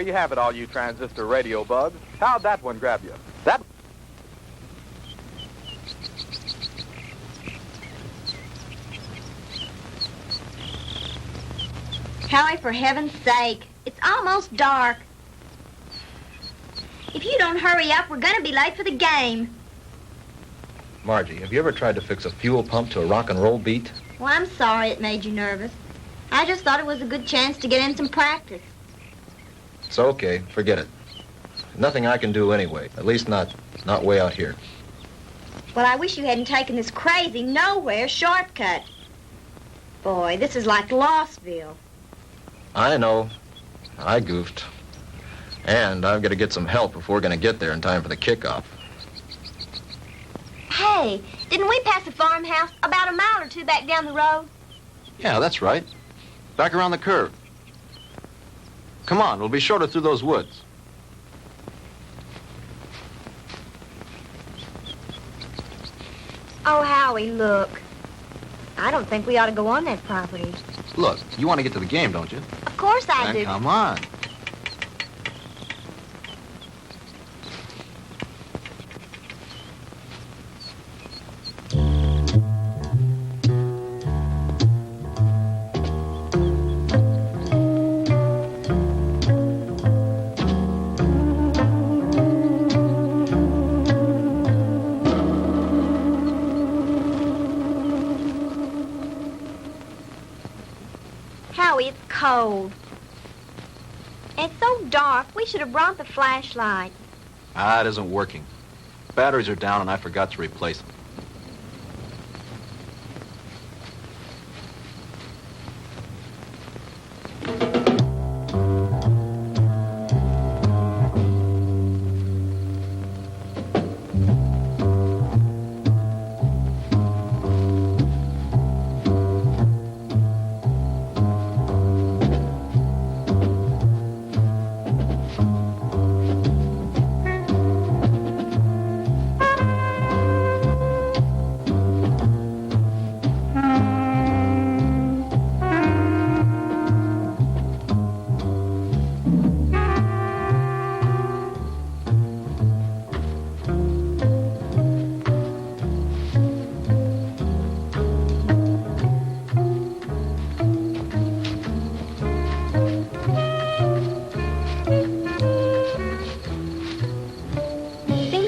you have it, all you transistor radio bugs. How'd that one grab you? That... Howie, for heaven's sake, it's almost dark. If you don't hurry up, we're going to be late for the game. Margie, have you ever tried to fix a fuel pump to a rock and roll beat? Well, I'm sorry it made you nervous. I just thought it was a good chance to get in some practice. It's okay. Forget it. Nothing I can do anyway. At least not way out here. Well, I wish you hadn't taken this crazy nowhere shortcut. Boy, this is like Lostville. I know. I goofed. And I've got to get some help if we're going to get there in time for the kickoff. Hey, didn't we pass a farmhouse about a mile or two back down the road? Yeah, that's right. Back around the curve. Come on, we'll be shorter through those woods. Oh, Howie, look. I don't think we ought to go on that property. Look, you want to get to the game, don't you? Of course I Then do. come on. Howie, it's cold. And it's so dark, we should have brought the flashlight. It isn't working. Batteries are down and I forgot to replace them.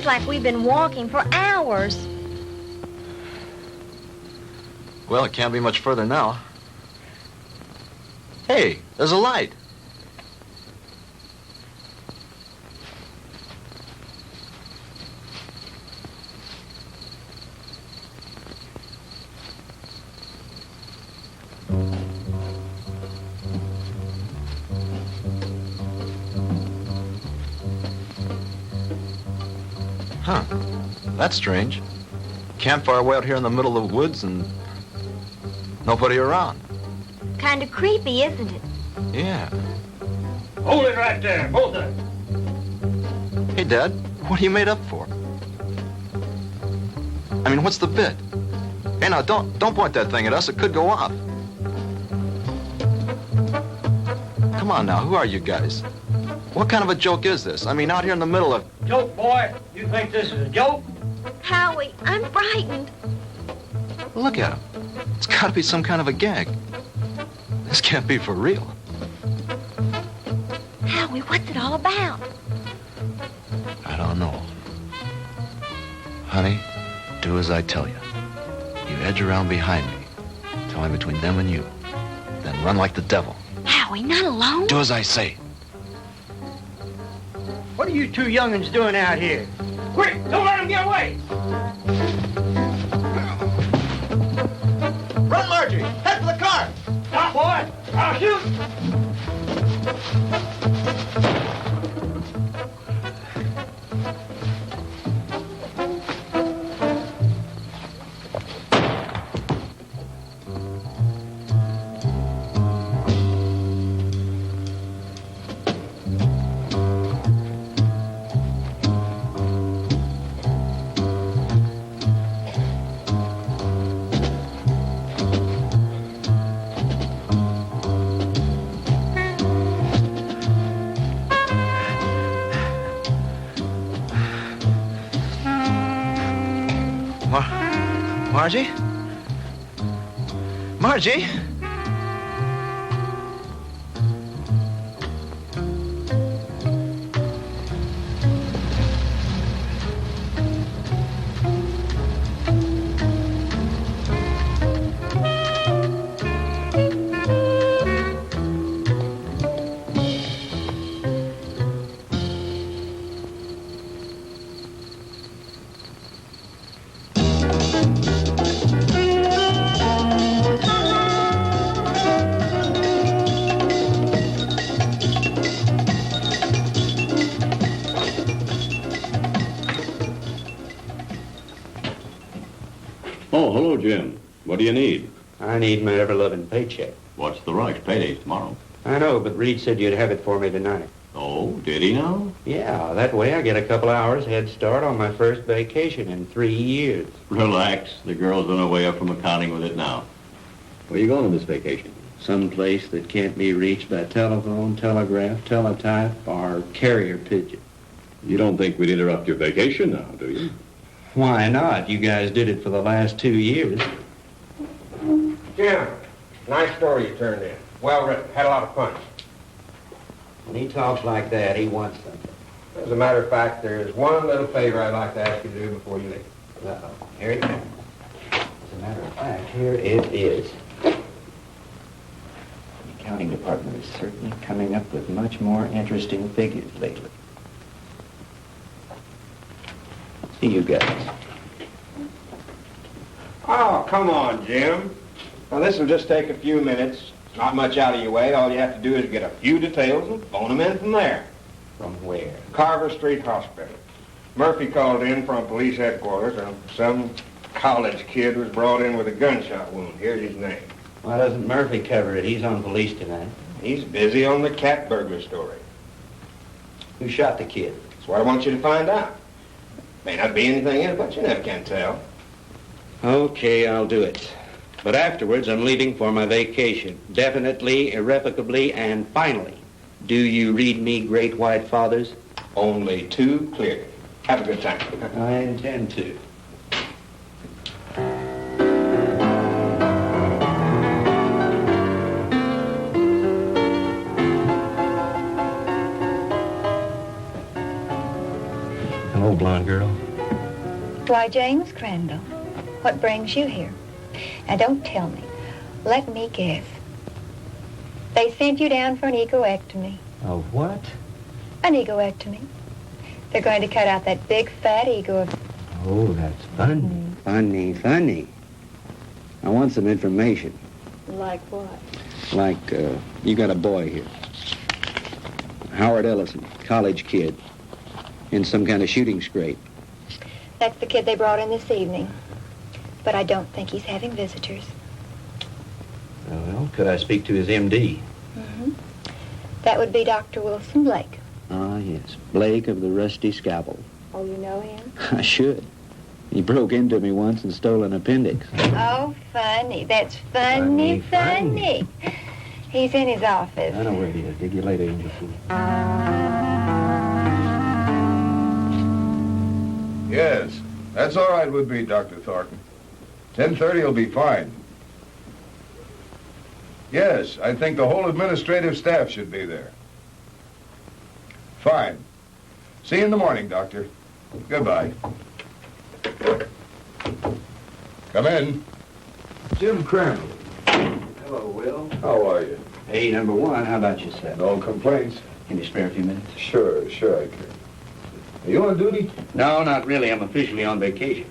Like we've been walking for hours. Well, it can't be much further now. Hey, there's a light. Huh. That's strange. Campfire way out here in the middle of the woods and nobody around. Kind of creepy, isn't it? Yeah. Hold it right there, both of them. Hey, Dad, what are you made up for? I mean, what's the bit? Hey, now, don't point that thing at us. It could go off. Come on now, who are you guys? What kind of a joke is this? I mean, out here in the middle of... Joke, boy? You think this is a joke? Howie, I'm frightened. Look at him. It's got to be some kind of a gag. This can't be for real. Howie, what's it all about? I don't know. Honey, do as I tell you. You edge around behind me. Tell me between them and you. Then run like the devil. Howie, not alone? Do as I say. What are you two young'uns doing out here? Quick, don't let them get away! Run, Margie! Head for the car! Stop, boy! I'll shoot! Margie? Margie? Oh, hello, Jim. What do you need? I need my ever-loving paycheck. What's the rush? Payday's tomorrow. I know, but Reed said you'd have it for me tonight. Oh, did he now? Yeah, that way I get a couple hours head start on my first vacation in 3 years. Relax. The girl's on her way up from accounting with it now. Where you going on this vacation? Some place that can't be reached by telephone, telegraph, teletype, or carrier pigeon. You don't think we'd interrupt your vacation now, do you? Why not? You guys did it for the last 2 years. Jim, nice story you turned in. Well written. Had a lot of fun. When he talks like that, he wants something. As a matter of fact, there's one little favor I'd like to ask you to do before you leave. Uh-oh. Here it comes. As a matter of fact, here it is. The accounting department is certainly coming up with much more interesting figures lately. See you guys. Oh, come on, Jim. Now, this will just take a few minutes. Not much out of your way. All you have to do is get a few details and phone them in from there. From where? Carver Street Hospital. Murphy called in from police headquarters, and some college kid was brought in with a gunshot wound. Here's his name. Why doesn't Murphy cover it? He's on police tonight. He's busy on the cat burglar story. Who shot the kid? That's what I want you to find out. May not be anything in it, but you never can tell. Okay, I'll do it. But afterwards, I'm leaving for my vacation. Definitely, irrevocably, and finally. Do you read me, Great White Fathers? Only too clearly. Have a good time. I intend to. Hello, blonde girl. Why, James Crandall, what brings you here? Now, don't tell me. Let me guess. They sent you down for an egoectomy. A what? An egoectomy. They're going to cut out that big, fat ego of... Oh, that's funny. Funny. I want some information. Like what? Like, you got a boy here. Howard Ellison, college kid. In some kind of shooting scrape. That's the kid they brought in this evening. But I don't think he's having visitors. Well, could I speak to his MD? Mm-hmm. That would be Dr. Wilson Blake. Ah, yes. Blake of the Rusty Scalpel. Oh, you know him? I should. He broke into me once and stole an appendix. Oh, funny. That's funny. He's in his office. I know where he is. Dig you later, Angel. Yes, that's all right with me, Dr. Thornton. 10:30 will be fine. Yes, I think the whole administrative staff should be there. Fine. See you in the morning, Doctor. Goodbye. Come in. Jim Crandall. Hello, Will. How are you? Hey, number one, how about yourself? No complaints? Can you spare a few minutes? Sure I can. Are you on duty? No, not really. I'm officially on vacation.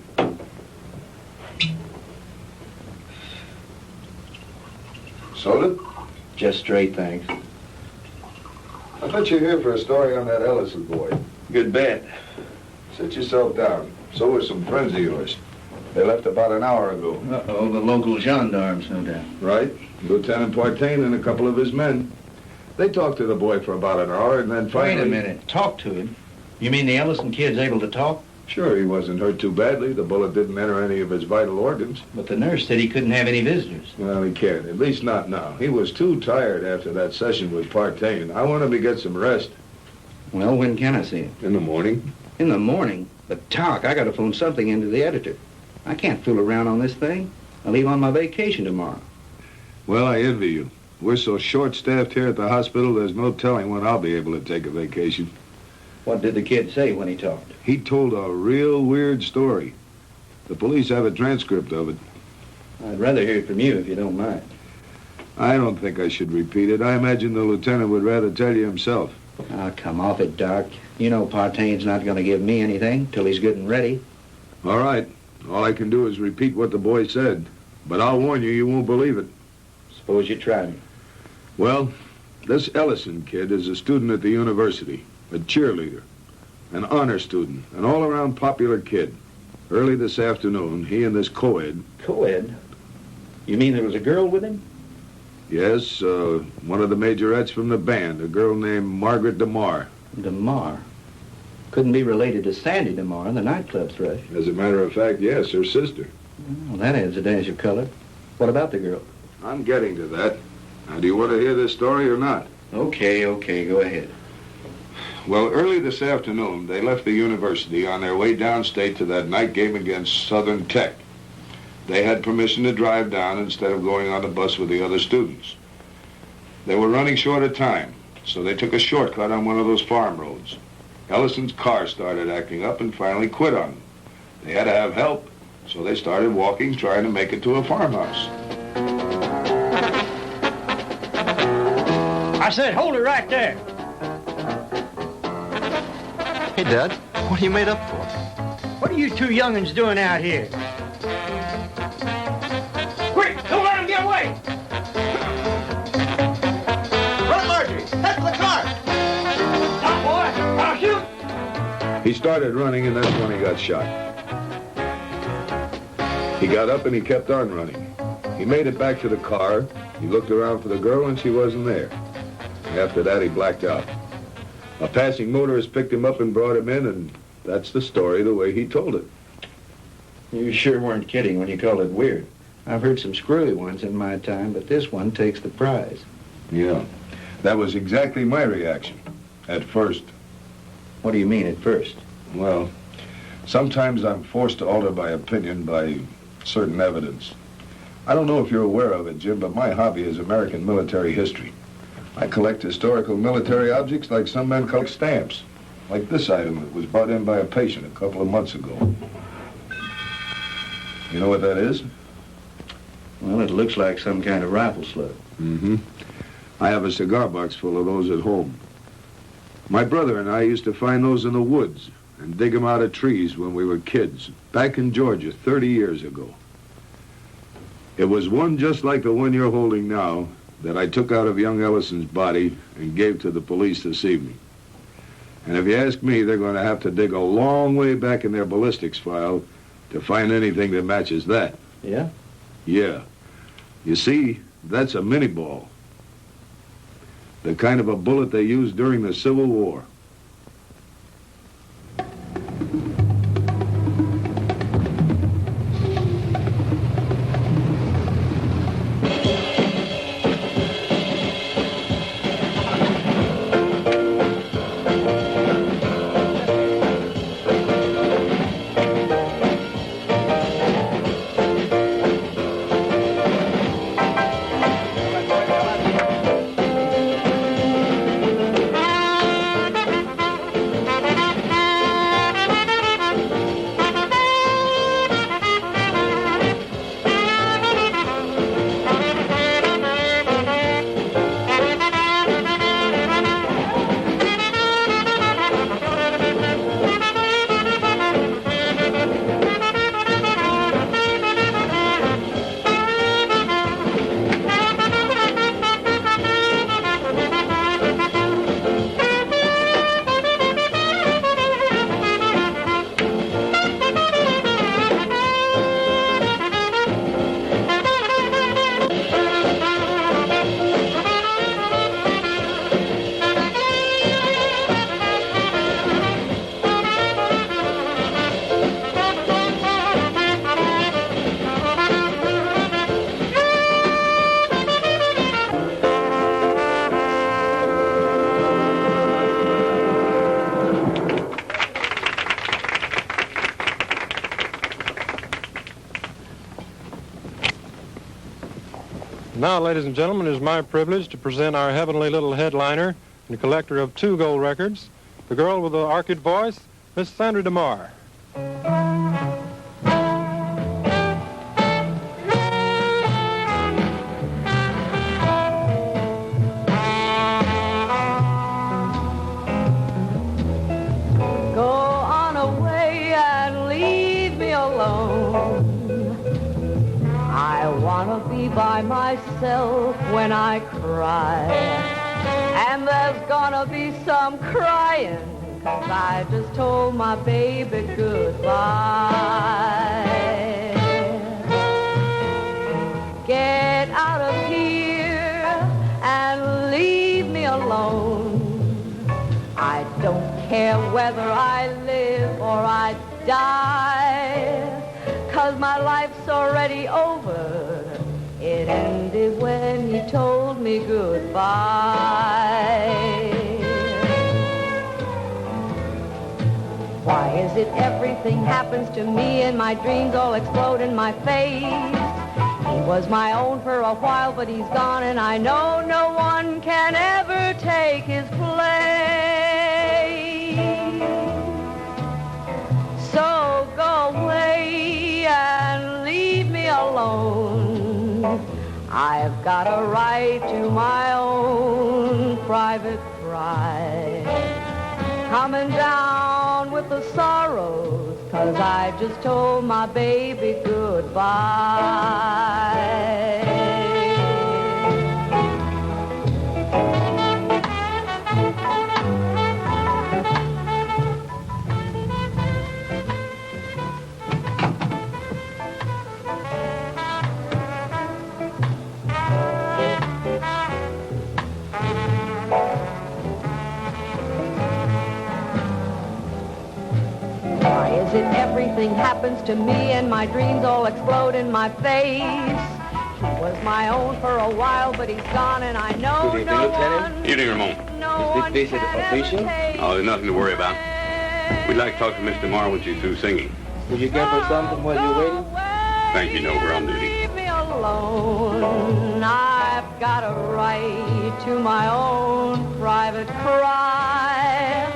Soda? Just straight, thanks. I bet you're here for a story on that Ellison boy. Good bet. Sit yourself down. So are some friends of yours. They left about an hour ago. Uh-oh, the local gendarmes, no doubt. Right. Lieutenant Partain and a couple of his men. They talked to the boy for about an hour and then finally... Wait a minute. Talk to him? You mean the Ellison kid's able to talk? Sure, he wasn't hurt too badly. The bullet didn't enter any of his vital organs. But the nurse said he couldn't have any visitors. Well, he can't. At least not now. He was too tired after that session with Partain. I want him to get some rest. Well, when can I see him? In the morning. In the morning? But talk, I gotta phone something into the editor. I can't fool around on this thing. I leave on my vacation tomorrow. Well, I envy you. We're so short-staffed here at the hospital, there's no telling when I'll be able to take a vacation. What did the kid say when he talked? He told a real weird story. The police have a transcript of it. I'd rather hear it from you if you don't mind. I don't think I should repeat it. I imagine the lieutenant would rather tell you himself. Oh, come off it, Doc. You know Partaine's not going to give me anything till he's good and ready. All right. All I can do is repeat what the boy said. But I'll warn you, you won't believe it. Suppose you try me. Well, this Ellison kid is a student at the university, a cheerleader, an honor student, an all-around popular kid. Early this afternoon, he and this co-ed... Co-ed? You mean there was a girl with him? Yes, one of the majorettes from the band, a girl named Margaret DeMar. DeMar? Couldn't be related to Sandy DeMar, the nightclub thrush. As a matter of fact, yes, her sister. Well, that adds a dash of color. What about the girl? I'm getting to that. Now, do you want to hear this story or not? Okay, go ahead. Well, early this afternoon, they left the university on their way downstate to that night game against Southern Tech. They had permission to drive down instead of going on the bus with the other students. They were running short of time, so they took a shortcut on one of those farm roads. Ellison's car started acting up and finally quit on them. They had to have help, so they started walking, trying to make it to a farmhouse. I said, hold it right there. Hey, Dad, what are you made up for? What are you two young'uns doing out here? Quick, don't let him get away! Run, Marjorie! Head for the car! Stop, boy! I'll shoot! He started running, and that's when he got shot. He got up and he kept on running. He made it back to the car. He looked around for the girl, and she wasn't there. After that, he blacked out. A passing motorist picked him up and brought him in, and that's the story the way he told it. You sure weren't kidding when you called it weird. I've heard some screwy ones in my time, but this one takes the prize. Yeah, that was exactly my reaction, at first. What do you mean, at first? Well, sometimes I'm forced to alter my opinion by certain evidence. I don't know if you're aware of it, Jim, but my hobby is American military history. I collect historical military objects like some men collect stamps, like this item that was brought in by a patient a couple of months ago. You know what that is? Well, it looks like some kind of rifle slug. Mm-hmm. I have a cigar box full of those at home. My brother and I used to find those in the woods and dig them out of trees when we were kids, back in Georgia 30 years ago. It was one just like the one you're holding now that I took out of young Ellison's body and gave to the police this evening. And if you ask me, they're going to have to dig a long way back in their ballistics file to find anything that matches that. Yeah? Yeah. You see, that's a mini-ball. The kind of a bullet they used during the Civil War. Now, ladies and gentlemen, it is my privilege to present our heavenly little headliner and collector of 2 gold records, the girl with the orchid voice, Miss Sandra DeMar. Go on away and leave me alone. I want to be by myself when I cry. And there's gonna be some crying, 'cause I just told my baby goodbye. Get out of here and leave me alone. I don't care whether I live or I die, 'cause my life's already over. It ended when he told me goodbye. Why is it everything happens to me and my dreams all explode in my face? He was my own for a while, but he's gone, and I know no one can ever take his place. So go away and leave me alone. I've got a right to my own private pride. Coming down with the sorrows, 'cause I just told my baby goodbye. Why is it everything happens to me and my dreams all explode in my face? He was my own for a while, but he's gone, and I know Good evening, no Lieutenant. one. Evening, Ramon. No Is this visit official? Oh, there's nothing to worry about. We'd like to talk to Miss DeMar when she's through singing. Would you give her something while you're waiting? Thank you, no, we're on duty. Leave me alone. I've got a right to my own private cry.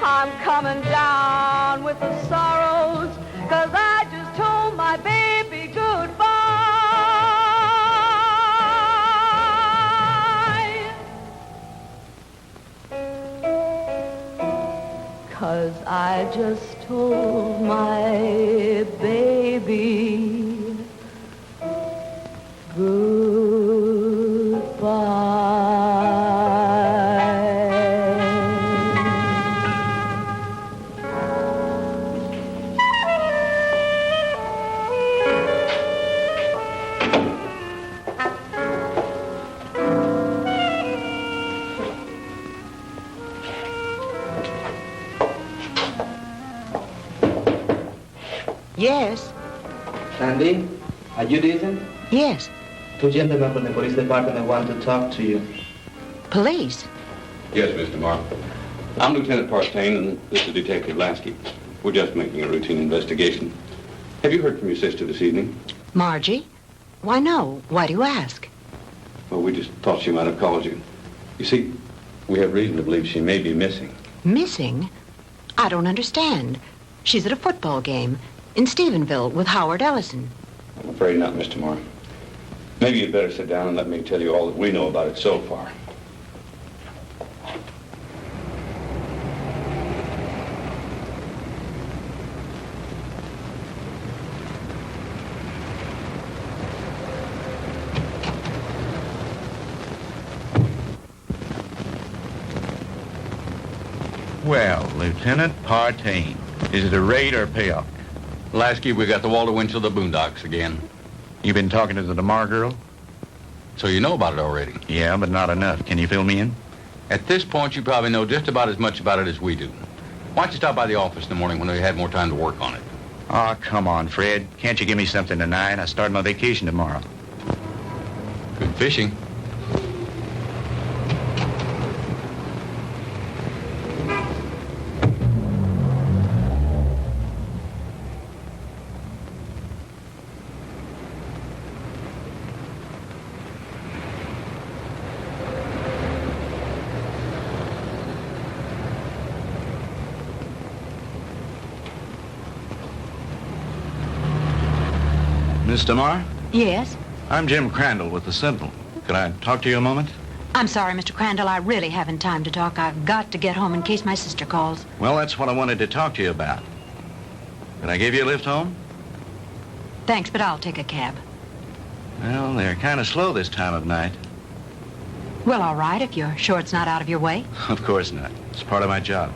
I'm coming down with the sorrows, 'cause I just told my baby goodbye. 'Cause I just told my baby Yes. Sandy, are you decent? Yes. 2 gentlemen from the police department want to talk to you. Police? Yes, Miss DeMar. I'm Lieutenant Partain, and this is Detective Lasky. We're just making a routine investigation. Have you heard from your sister this evening? Margie? Why, no. Why do you ask? Well, we just thought she might have called you. You see, we have reason to believe she may be missing. Missing? I don't understand. She's at a football game in Stephenville with Howard Ellison. I'm afraid not, Miss DeMar. Maybe you'd better sit down and let me tell you all that we know about it so far. Well, Lieutenant Partain, is it a raid or a payoff? Lasky, we got the Walter Winchell of the Boondocks again. You been talking to the DeMar girl? So you know about it already? Yeah, but not enough. Can you fill me in? At this point, you probably know just about as much about it as we do. Why don't you stop by the office in the morning when we had more time to work on it? Oh, come on, Fred. Can't you give me something tonight? I start my vacation tomorrow. Good fishing. Miss DeMar? Yes? I'm Jim Crandall with the Sentinel. Could I talk to you a moment? I'm sorry, Mr. Crandall. I really haven't time to talk. I've got to get home in case my sister calls. Well, that's what I wanted to talk to you about. Can I give you a lift home? Thanks, but I'll take a cab. Well, they're kind of slow this time of night. Well, all right, if you're sure it's not out of your way. Of course not. It's part of my job.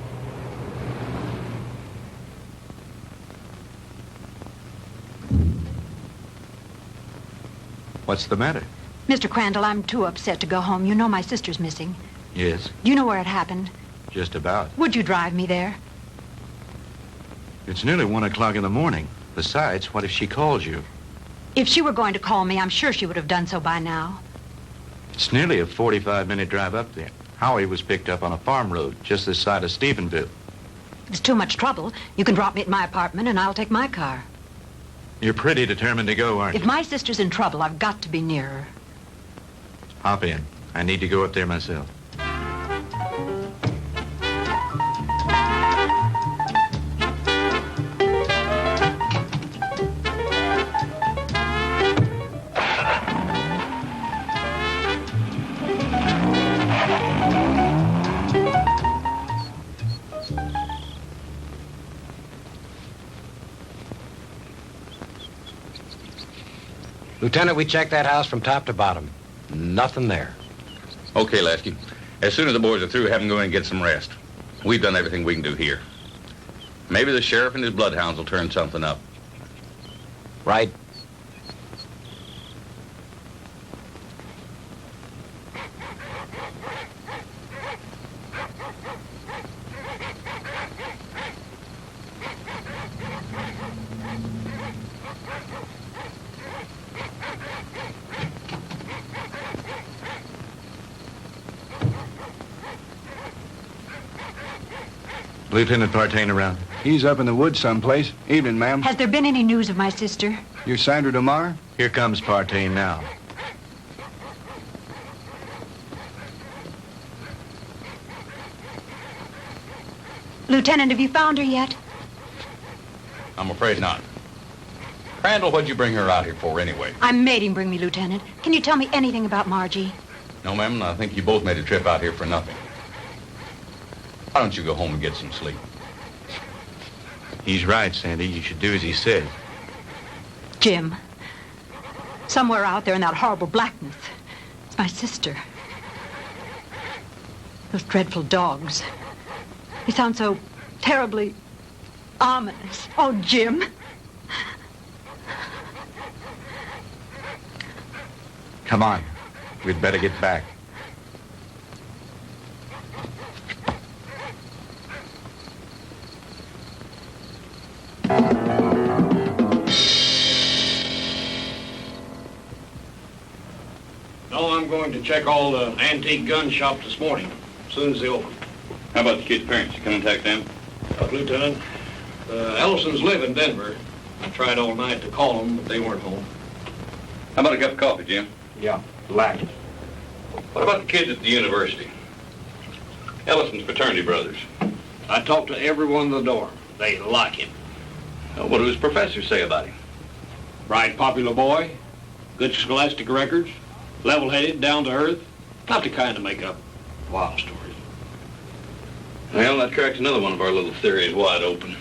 What's the matter? Mr. Crandall, I'm too upset to go home. You know my sister's missing. Yes, Do you know where it happened? just about. Would you drive me there? It's nearly 1 o'clock in the morning. Besides, what if she calls you? If she were going to call me, I'm sure she would have done so by now. It's nearly a 45-minute drive up there. Howie was picked up on a farm road just this side of Stephenville. If it's too much trouble, you can drop me at my apartment and I'll take my car. You're pretty determined to go, aren't you? If my sister's in trouble, I've got to be near her. Hop in. I need to go up there myself. Lieutenant, we checked that house from top to bottom. Nothing there. Okay, Lasky. As soon as the boys are through, have them go in and get some rest. We've done everything we can do here. Maybe the sheriff and his bloodhounds will turn something up. Right. Lieutenant Partain around? He's up in the woods someplace. Evening, ma'am. Has there been any news of my sister? You're Sandra DeMar? Here comes Partain now. Lieutenant, have you found her yet? I'm afraid not. Crandall, what'd you bring her out here for anyway? I made him bring me, Lieutenant. Can you tell me anything about Margie? No, ma'am, I think you both made a trip out here for nothing. Why don't you go home and get some sleep? He's right, Sandy. You should do as he said. Jim, somewhere out there in that horrible blackness, it's my sister. Those dreadful dogs. They sound so terribly ominous. Oh, Jim. Come on. We'd better get back. No, I'm going to check all the antique gun shops this morning, as soon as they open. How about the kid's parents? You contact them? Lieutenant, Ellisons live in Denver. I tried all night to call them, but they weren't home. How about a cup of coffee, Jim? Yeah, black. What about the kids at the university? Ellison's fraternity brothers. I talked to everyone in the dorm. They like him. What do his professors say about him? Bright, popular boy, good scholastic records, level-headed, down to earth. Not the kind to make up wild stories. Well, that cracks another one of our little theories wide open.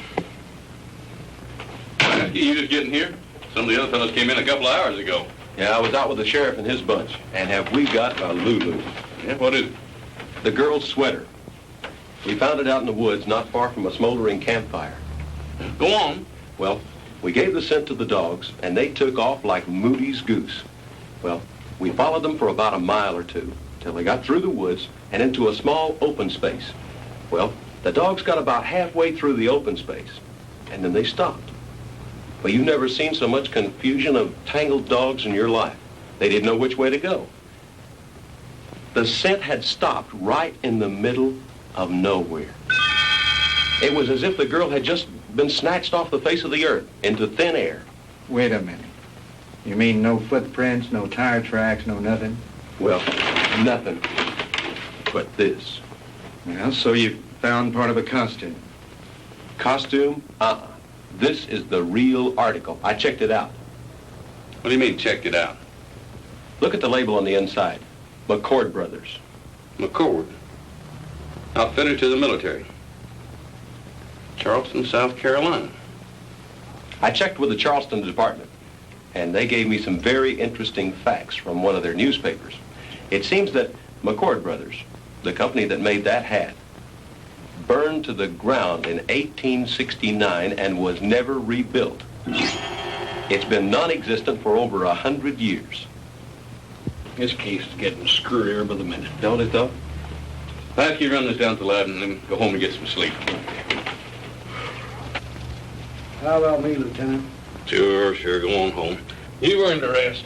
You just getting here? Some of the other fellows came in a couple of hours ago. Yeah, I was out with the sheriff and his bunch. And have we got a Lulu? Yeah, what is it? The girl's sweater. We found it out in the woods not far from a smoldering campfire. Go on. Well, we gave the scent to the dogs, and they took off like Moody's goose. Well, we followed them for about a mile or two, till they got through the woods and into a small open space. Well, the dogs got about halfway through the open space, and then they stopped. Well, you've never seen so much confusion of tangled dogs in your life. They didn't know which way to go. The scent had stopped right in the middle of nowhere. It was as if the girl had just been snatched off the face of the earth into thin air. Wait a minute. You mean no footprints, no tire tracks, no nothing? Well, nothing but this. Well, so you found part of a costume. Costume? This is the real article. I checked it out. What do you mean, checked it out? Look at the label on the inside. McCord Brothers. McCord. Outfitter to the military. Charleston, South Carolina. I checked with the Charleston department, and they gave me some very interesting facts from one of their newspapers. It seems that McCord Brothers, the company that made that hat, burned to the ground in 1869 and was never rebuilt. It's been non-existent for over 100 years. This case is getting screwier by the minute. Don't it, though? I'll have you run this down to the lab and then go home and get some sleep. How about me, Lieutenant? Sure, go on home. You've earned a rest.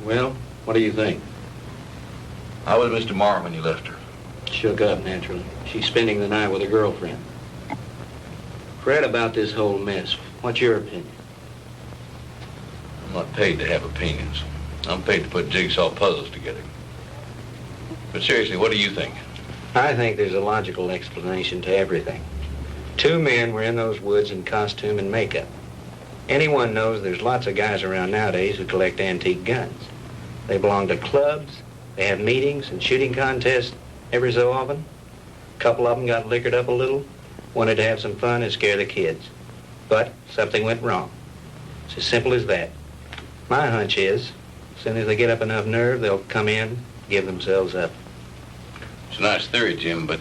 Well, what do you think? How was Mr. Marr when you left her? Shook up, naturally. She's spending the night with a girlfriend. Fred, about this whole mess, what's your opinion? I'm not paid to have opinions. I'm paid to put jigsaw puzzles together. But seriously, what do you think? I think there's a logical explanation to everything. Two men were in those woods in costume and makeup. Anyone knows there's lots of guys around nowadays who collect antique guns. They belong to clubs, they have meetings and shooting contests every so often. A couple of them got liquored up a little, wanted to have some fun and scare the kids. But something went wrong. It's as simple as that. My hunch is, as soon as they get up enough nerve, they'll come in, give themselves up. It's a nice theory, Jim, but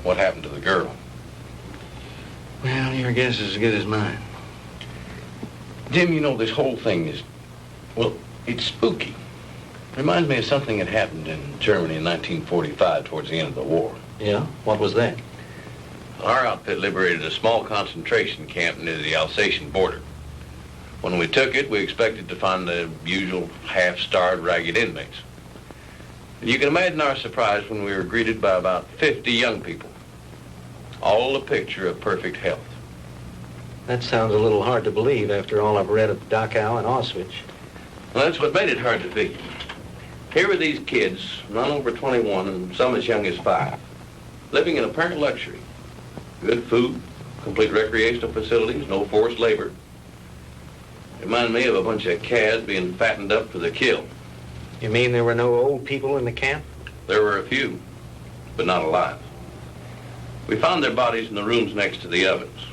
what happened to the girl? Well, your guess is as good as mine. Jim, you know, this whole thing is, well, it's spooky. Reminds me of something that happened in Germany in 1945 towards the end of the war. Yeah? What was that? Our outfit liberated a small concentration camp near the Alsatian border. When we took it, we expected to find the usual half-starved, ragged inmates. And you can imagine our surprise when we were greeted by about 50 young people, all a picture of perfect health. That sounds a little hard to believe after all I've read of Dachau and Auschwitz. Well, that's what made it hard to figure. Here were these kids, none over 21 and some as young as 5, living in apparent luxury. Good food, complete recreational facilities, no forced labor. Reminded me of a bunch of calves being fattened up for the kill. You mean there were no old people in the camp? There were a few, but not alive. We found their bodies in the rooms next to the ovens.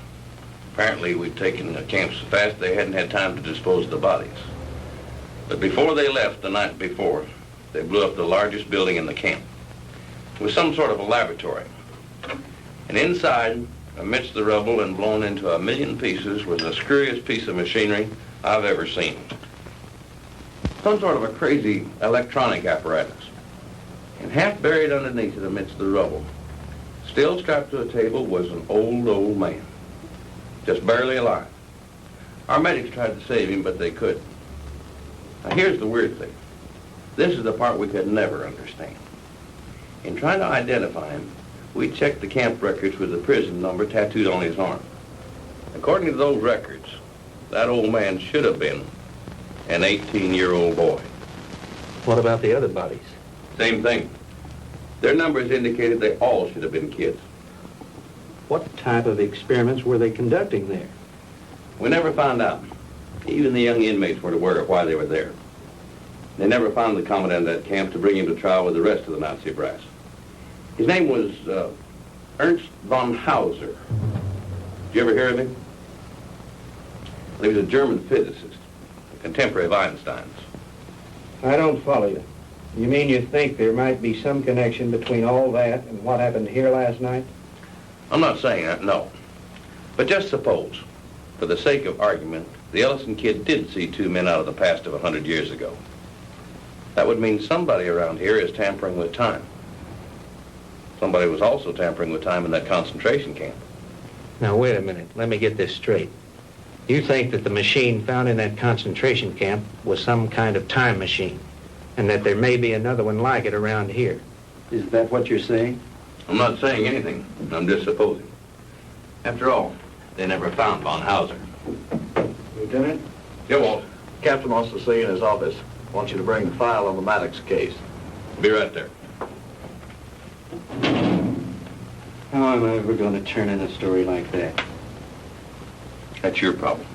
Apparently, we'd taken the camp so fast they hadn't had time to dispose of the bodies. But before they left the night before, they blew up the largest building in the camp. It was some sort of a laboratory. And inside, amidst the rubble and blown into a million pieces, was the screwiest piece of machinery I've ever seen. Some sort of a crazy electronic apparatus. And half buried underneath it amidst the rubble, still strapped to a table, was an old man. Just barely alive. Our medics tried to save him, but they couldn't. Now here's the weird thing. This is the part we could never understand. In trying to identify him, we checked the camp records with the prison number tattooed on his arm. According to those records, that old man should have been an 18-year-old boy. What about the other bodies? Same thing. Their numbers indicated they all should have been kids. What type of experiments were they conducting there? We never found out. Even the young inmates weren't aware of why they were there. They never found the commandant of that camp to bring him to trial with the rest of the Nazi brass. His name was Ernst von Hauser. Did you ever hear of him? He was a German physicist, a contemporary of Einstein's. I don't follow you. You mean you think there might be some connection between all that and what happened here last night? I'm not saying that, no. But just suppose, for the sake of argument, the Ellison kid did see two men out of the past of 100 years ago. That would mean somebody around here is tampering with time. Somebody was also tampering with time in that concentration camp. Now, wait a minute. Let me get this straight. You think that the machine found in that concentration camp was some kind of time machine, and that there may be another one like it around here. Is that what you're saying? I'm not saying anything. I'm just supposing. After all, they never found von Hauser. Lieutenant? Yeah, Walt. Captain wants to see you in his office. Wants you to bring the file on the Maddox case. Be right there. How am I ever going to turn in a story like that? That's your problem.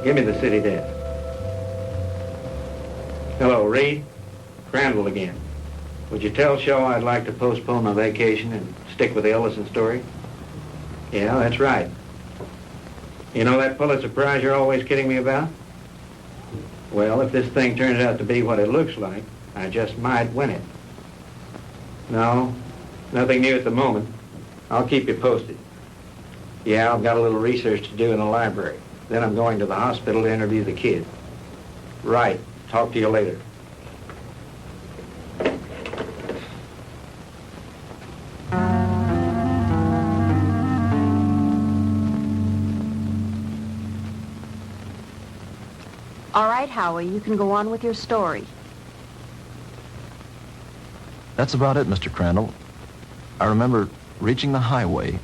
Give me the city desk. Hello, Reed. Crandall again. Would you tell Shaw I'd like to postpone my vacation and stick with the Ellison story? Yeah, that's right. You know that Pulitzer Prize you're always kidding me about? Well, if this thing turns out to be what it looks like, I just might win it. No, nothing new at the moment. I'll keep you posted. Yeah, I've got a little research to do in the library. Then I'm going to the hospital to interview the kid. Right. Talk to you later. All right, Howie, you can go on with your story. That's about it, Mr. Crandall. I remember reaching the highway,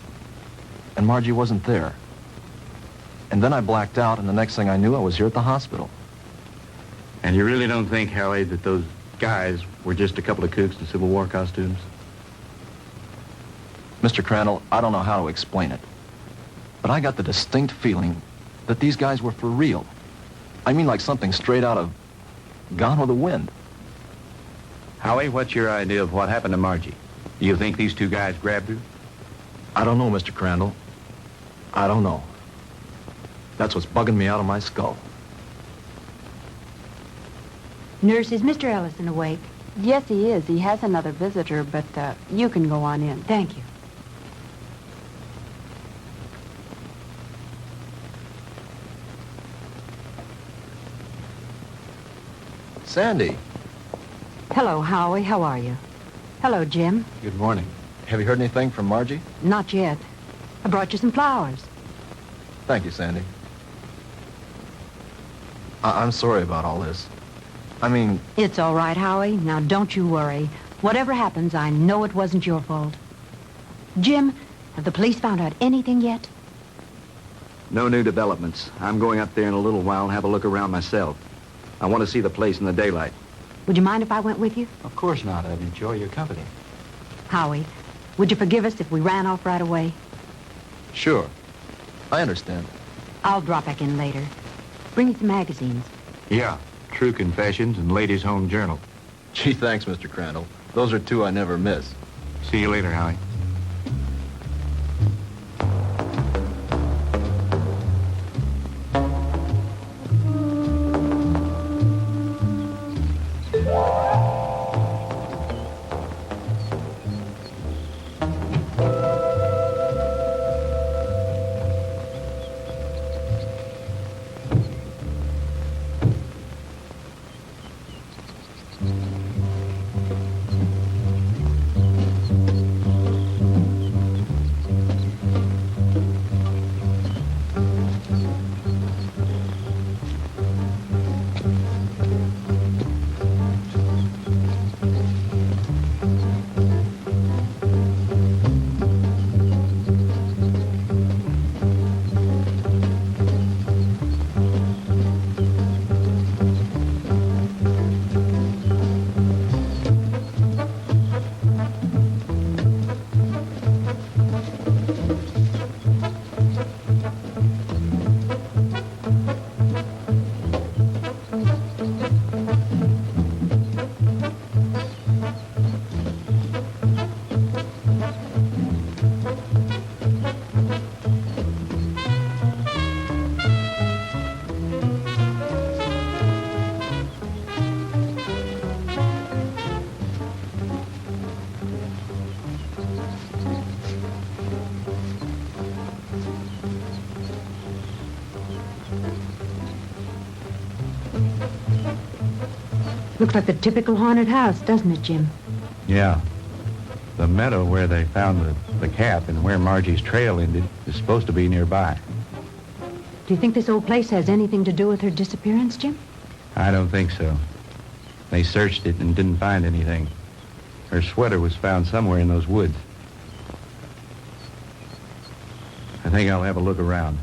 and Margie wasn't there. And then I blacked out, and the next thing I knew, I was here at the hospital. And you really don't think, Howie, that those guys were just a couple of kooks in Civil War costumes? Mr. Crandall, I don't know how to explain it, but I got the distinct feeling that these guys were for real. I mean, like something straight out of Gone with the Wind. Howie, what's your idea of what happened to Margie? Do you think these two guys grabbed her? I don't know, Mr. Crandall. I don't know. That's what's bugging me out of my skull. Nurse, is Mr. Ellison awake? Yes, he is. He has another visitor, but you can go on in. Thank you. Sandy. Hello, Howie. How are you? Hello, Jim. Good morning. Have you heard anything from Margie? Not yet. I brought you some flowers. Thank you, Sandy. I'm sorry about all this. I mean... It's all right, Howie. Now, don't you worry. Whatever happens, I know it wasn't your fault. Jim, have the police found out anything yet? No new developments. I'm going up there in a little while and have a look around myself. I want to see the place in the daylight. Would you mind if I went with you? Of course not. I'd enjoy your company. Howie, would you forgive us if we ran off right away? Sure. I understand. I'll drop back in later. Bring you some magazines. Yeah. True Confessions and Ladies' Home Journal. Gee, thanks, Mr. Crandall. Those are two I never miss. See you later, Howie. Looks like the typical haunted house, doesn't it, Jim? Yeah. The meadow where they found the cap and where Margie's trail ended is supposed to be nearby. Do you think this old place has anything to do with her disappearance, Jim? I don't think so. They searched it and didn't find anything. Her sweater was found somewhere in those woods. I think I'll have a look around.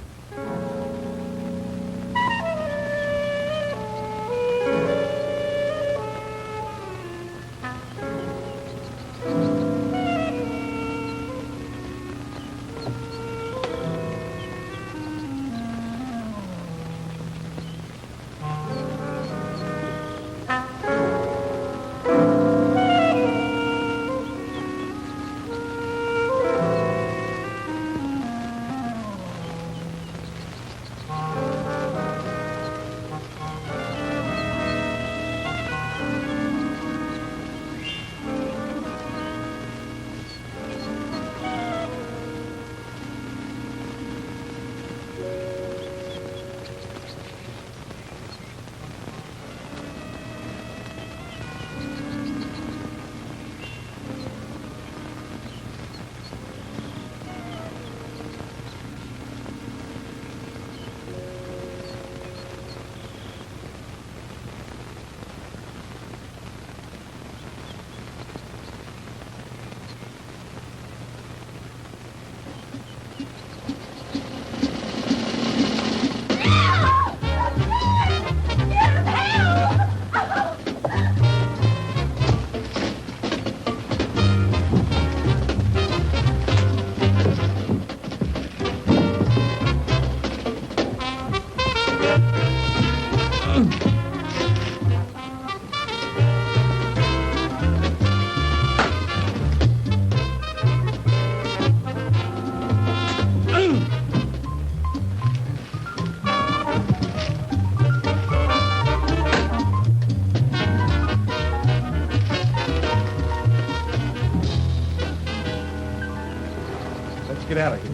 get out of here.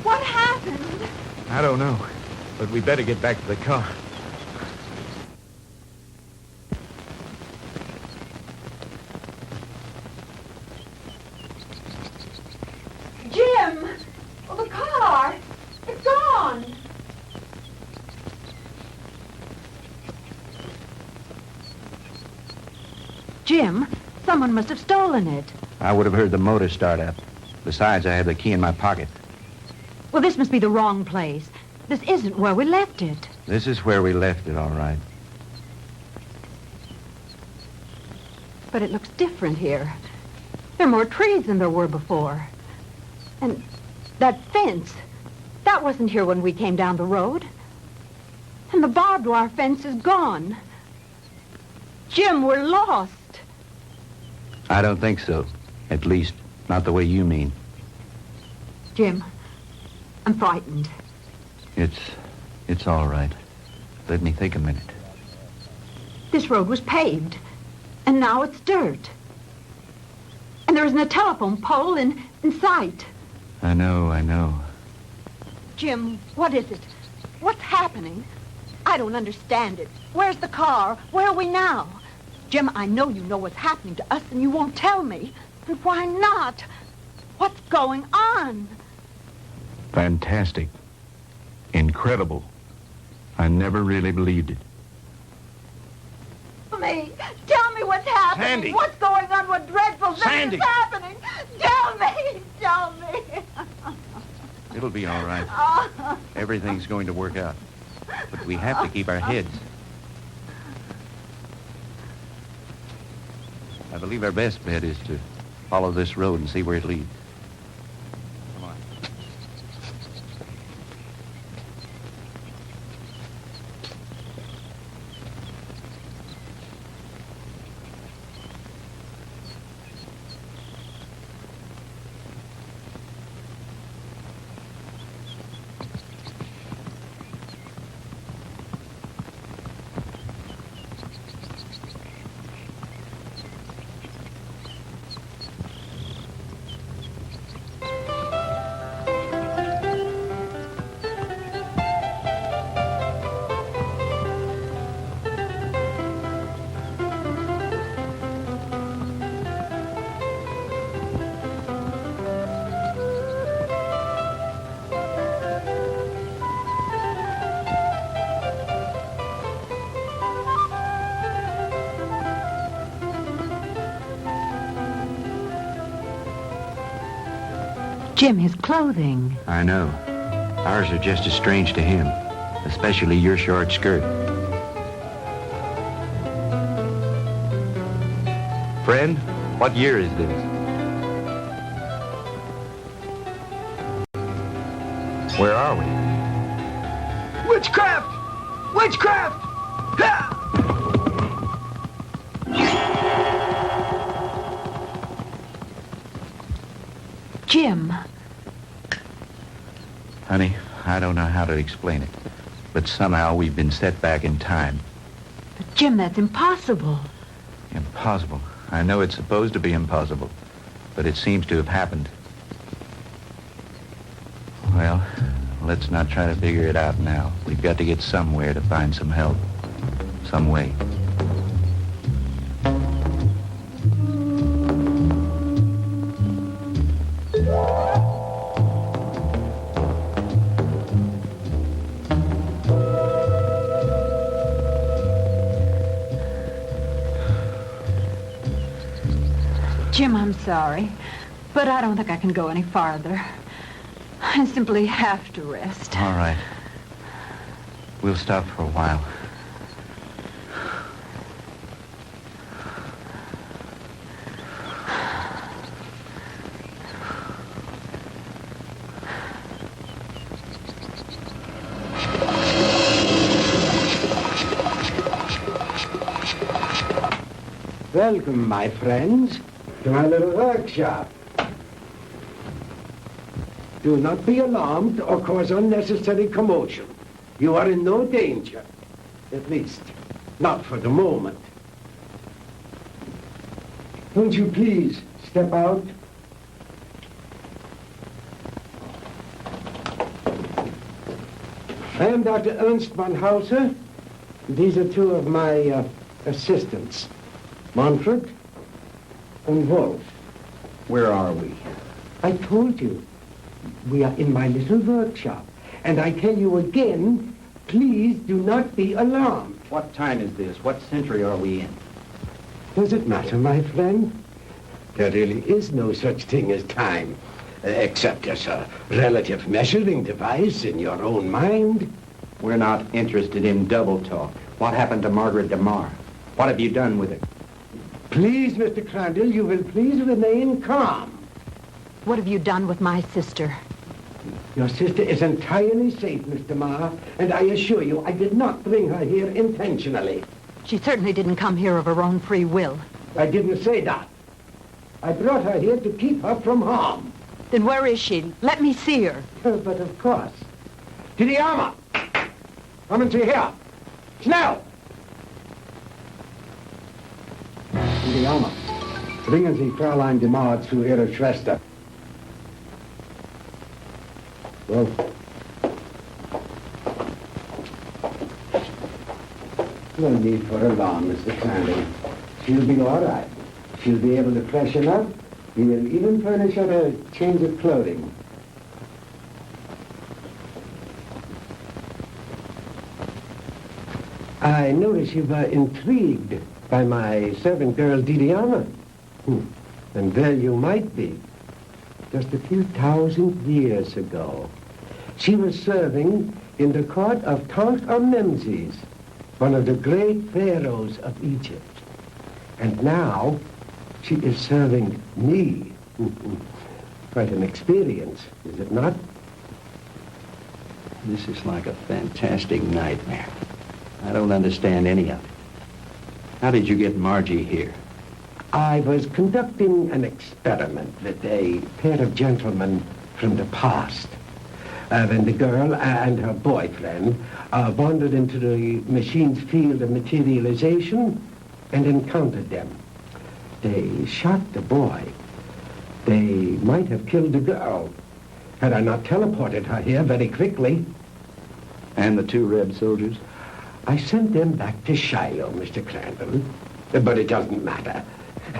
What happened? I don't know, but we better get back to the car. Jim! Well, the car! It's gone! Jim, someone must have stolen it. I would have heard the motor start up. Besides, I have the key in my pocket. Well, this must be the wrong place. This isn't where we left it. This is where we left it, all right. But it looks different here. There are more trees than there were before. And that fence, that wasn't here when we came down the road. And the barbed wire fence is gone. Jim, we're lost. I don't think so. At least, not the way you mean. Jim, I'm frightened. It's all right. Let me think a minute. This road was paved, and now it's dirt. And there isn't a telephone pole in sight. I know. Jim, what is it? What's happening? I don't understand it. Where's the car? Where are we now? Jim, I know you know what's happening to us, and you won't tell me. And why not? What's going on? Fantastic. Incredible. I never really believed it. Tell me what's happening. Sandy. What's going on? What dreadful thing Sandy. is happening? Tell me. It'll be all right. Everything's going to work out. But we have to keep our heads. I believe our best bet is to follow this road and see where it leads. Come on. Jim, his clothing. I know. Ours are just as strange to him, especially your short skirt. Friend, what year is this? Where are we? Witchcraft! Witchcraft! Ha! Jim. Honey, I don't know how to explain it, but somehow we've been set back in time. But Jim, that's impossible. Impossible. I know it's supposed to be impossible, but it seems to have happened. Well, let's not try to figure it out now. We've got to get somewhere to find some help. Some way. Jim, I'm sorry, but I don't think I can go any farther. I simply have to rest. All right. We'll stop for a while. Welcome, my friends, to my little workshop. Do not be alarmed or cause unnecessary commotion. You are in no danger. At least, not for the moment. Won't you please step out? I am Dr. Ernst von Hauser. These are two of my assistants, Manfred and Wolf. Where are we? I told you. We are in my little workshop. And I tell you again, please do not be alarmed. What time is this? What century are we in? Does it matter, my friend? There really is no such thing as time, except as a relative measuring device in your own mind. We're not interested in double talk. What happened to Margaret DeMar? What have you done with it? Please, Mr. Crandall, you will please remain calm. What have you done with my sister? Your sister is entirely safe, Mr. Marr, and I assure you I did not bring her here intentionally. She certainly didn't come here of her own free will. I didn't say that. I brought her here to keep her from harm. Then where is she? Let me see her. But of course. To the armor! Kommen Sie her! Schnell! To the armor. Bringen Sie Fräulein DeMar zu ihrer Schwester. Well, no need for alarm, Mr. Crandall. She'll be all right. She'll be able to freshen up. We will even furnish her a change of clothing. I notice you were intrigued by my servant girl, Didiana. And there you might be. Just a few thousand years ago, she was serving in the court of Tutankhamun, one of the great pharaohs of Egypt. And now, she is serving me. Quite an experience, is it not? This is like a fantastic nightmare. I don't understand any of it. How did you get Margie here? I was conducting an experiment with a pair of gentlemen from the past. When the girl and her boyfriend wandered into the machine's field of materialization and encountered them. They shot the boy. They might have killed the girl had I not teleported her here very quickly. And the two red soldiers? I sent them back to Shiloh, Mr. Crandall. But it doesn't matter.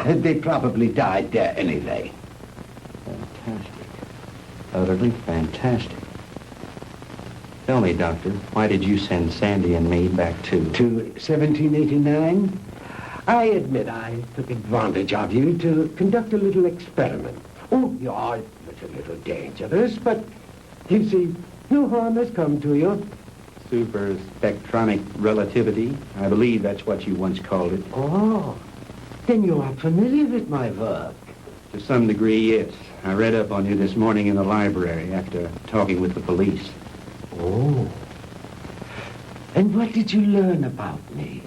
They probably died there anyway. Fantastic. Utterly fantastic. Tell me, Doctor, why did you send Sandy and me back to 1789? I admit I took advantage of you to conduct a little experiment. Oh, you are a little dangerous, but you see, no harm has come to you. super spectronic relativity? I believe that's what you once called it. Oh, then you are familiar with my work. To some degree, yes. I read up on you this morning in the library after talking with the police. Oh. And what did you learn about me?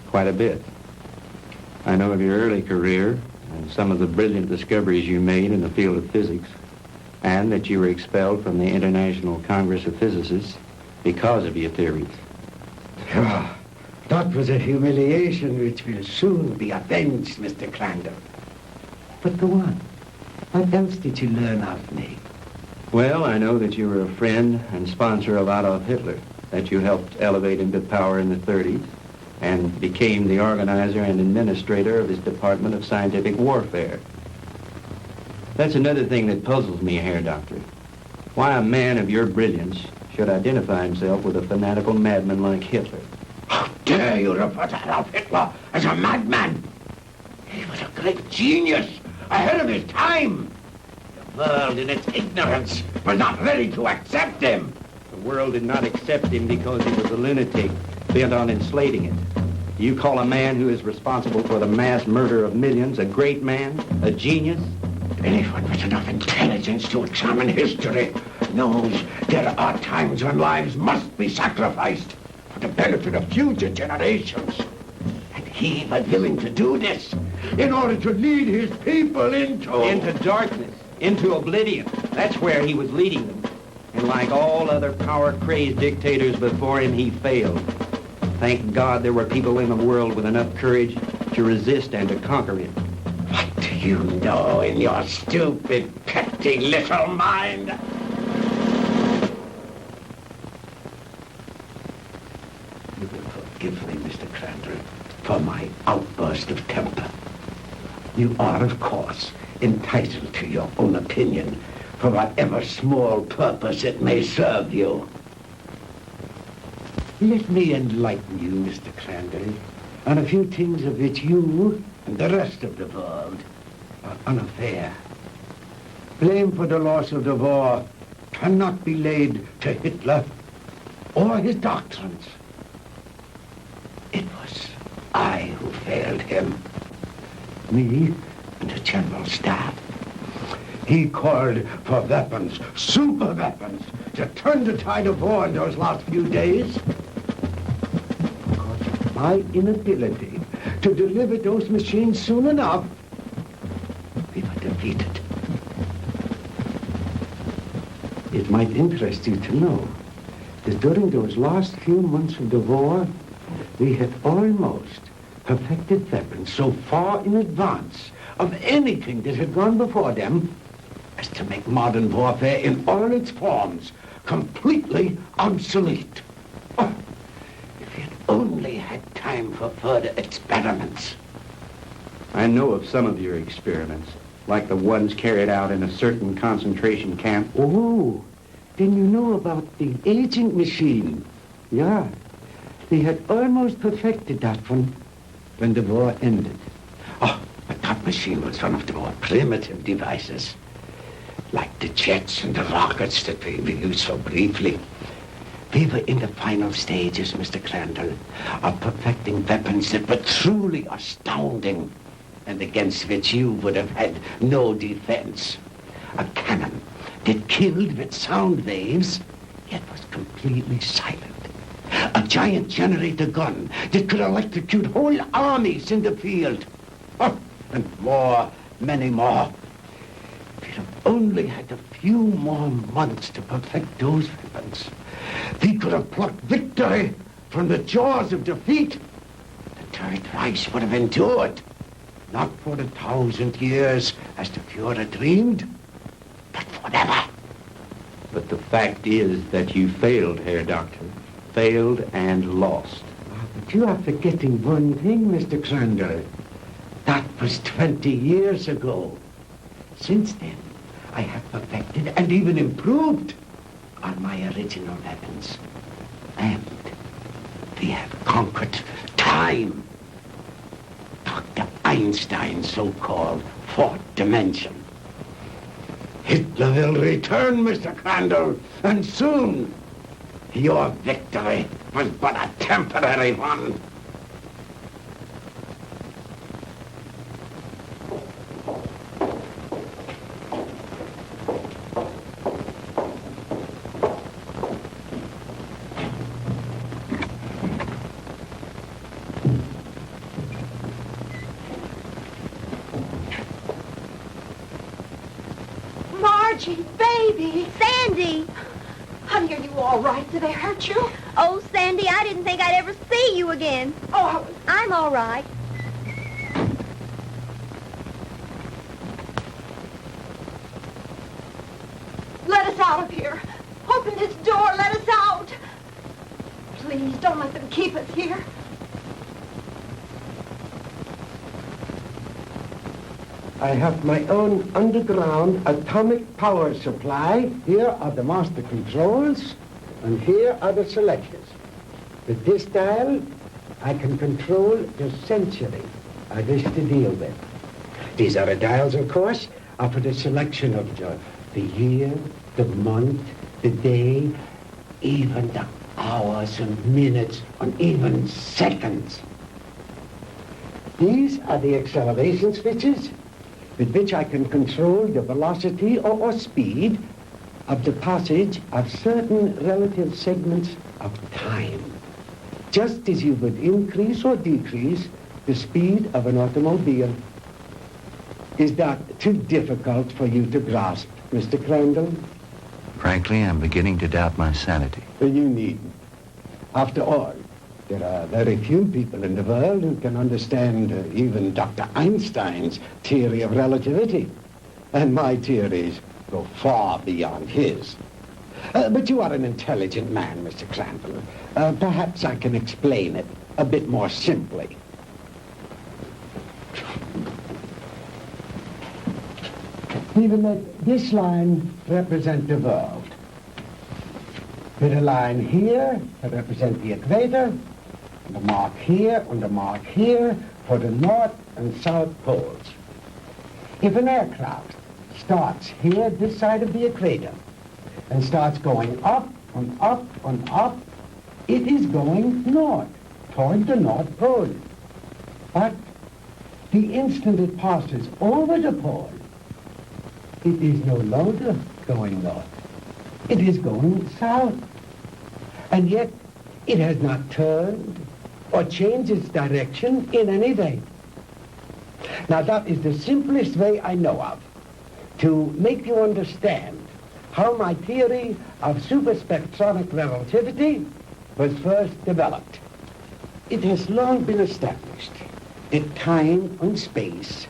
Quite a bit. I know of your early career and some of the brilliant discoveries you made in the field of physics, and that you were expelled from the International Congress of Physicists because of your theories. Oh, that was a humiliation which will soon be avenged, Mr. Crandall. But go on. What else did you learn of me? Well, I know that you were a friend and sponsor of Adolf Hitler, that you helped elevate him to power in the 30s, and became the organizer and administrator of his Department of Scientific Warfare. That's another thing that puzzles me, Herr Doctor. Why a man of your brilliance should identify himself with a fanatical madman like Hitler. How dare you refer to Adolf Hitler as a madman? He was a great genius, ahead of his time. The world, in its ignorance, was not ready to accept him. The world did not accept him because he was a lunatic, bent on enslaving it. Do you call a man who is responsible for the mass murder of millions a great man, a genius? Anyone with enough intelligence to examine history knows there are times when lives must be sacrificed for the benefit of future generations. And he was willing to do this in order to lead his people into darkness, into oblivion. That's where he was leading them. And like all other power-crazed dictators before him, he failed. Thank God there were people in the world with enough courage to resist and to conquer him. What do you know in your stupid, petty little mind? You will forgive me, Mr. Crandall, for my outburst of temper. You are, of course, entitled to your own opinion for whatever small purpose it may serve you. Let me enlighten you, Mr. Crandall, on a few things of which you and the rest of the world are unaware. Blame for the loss of the war cannot be laid to Hitler or his doctrines. It was I who failed him. Me and the General Staff. He called for weapons, super weapons, to turn the tide of war in those last few days. Because of my inability to deliver those machines soon enough, we were defeated. It might interest you to know that during those last few months of the war, we had almost perfected weapons so far in advance of anything that had gone before them as to make modern warfare in all its forms completely obsolete. Oh, if we had only had time for further experiments. I know of some of your experiments, like the ones carried out in a certain concentration camp. Oh, then you know about the aging machine. Yeah, they had almost perfected that one when the war ended. Oh, but that machine was one of the more primitive devices, like the jets and the rockets that we used so briefly. We were in the final stages, Mr. Crandall, of perfecting weapons that were truly astounding and against which you would have had no defense. A cannon that killed with sound waves, yet was completely silent. A giant generator gun that could electrocute whole armies in the field. Oh, and more, many more. If we'd have only had a few more months to perfect those weapons, we could have plucked victory from the jaws of defeat. The Third Reich would have endured, not for 1,000 years as the Fuhrer dreamed, but forever. But the fact is that you failed, Herr Doctor. Failed and lost. But you are forgetting one thing, Mr. Crandall. That was 20 years ago. Since then, I have perfected and even improved on my original weapons. And we have conquered time. Dr. Einstein's so-called fourth dimension. Hitler will return, Mr. Crandall, and soon. Your victory was but a temporary one. Margie, baby, Sandy. Honey, are you all right? Did they hurt you? Oh, Sandy, I didn't think I'd ever see you again. Oh, I'm all right. Let us out of here. Open this door. Let us out. Please, don't let them keep us here. I have my own underground atomic power supply. Here are the master controls, and here are the selectors. With this dial, I can control the century I wish to deal with. These other dials, of course, are for the selection of the year, the month, the day, even the hours and minutes, and even seconds. These are the acceleration switches with which I can control the velocity or speed of the passage of certain relative segments of time, just as you would increase or decrease the speed of an automobile. Is that too difficult for you to grasp, Mr. Crandall? Frankly, I'm beginning to doubt my sanity. You needn't. After all, there are very few people in the world who can understand even Dr. Einstein's theory of relativity. And my theories go far beyond his. But you are an intelligent man, Mr. Crandall. Perhaps I can explain it a bit more simply. We will let this line represent the world. With a line here to represent the equator, and a mark here and a mark here for the north and south poles. If an aircraft starts here, this side of the equator, and starts going up and up and up, it is going north, toward the North Pole. But the instant it passes over the pole, it is no longer going north. It is going south. And yet, it has not turned or changed its direction in any way. Now, that is the simplest way I know of to make you understand how my theory of superspectronic relativity was first developed. It has long been established that time and space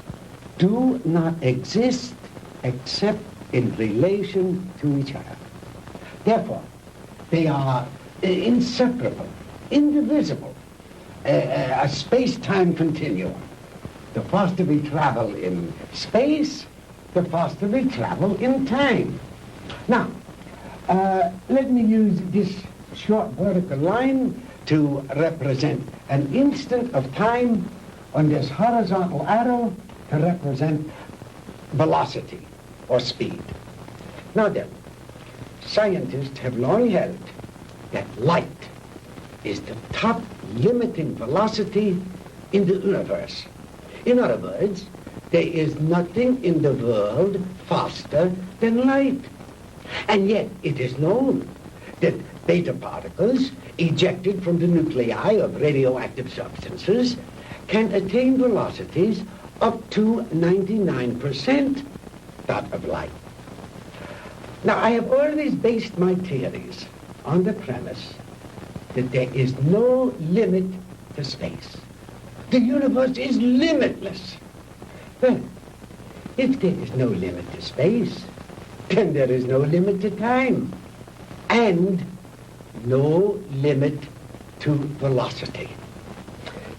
do not exist except in relation to each other. Therefore, they are inseparable, indivisible, a space-time continuum. The faster we travel in space, the faster we travel in time. Now, let me use this short vertical line to represent an instant of time, on this horizontal arrow to represent velocity or speed. Now then, scientists have long held that light is the top limiting velocity in the universe. In other words, there is nothing in the world faster than light. And yet it is known that beta particles ejected from the nuclei of radioactive substances can attain velocities up to 99% that of light. Now, I have always based my theories on the premise that there is no limit to space. The universe is limitless. Well, if there is no limit to space, then there is no limit to time, and no limit to velocity.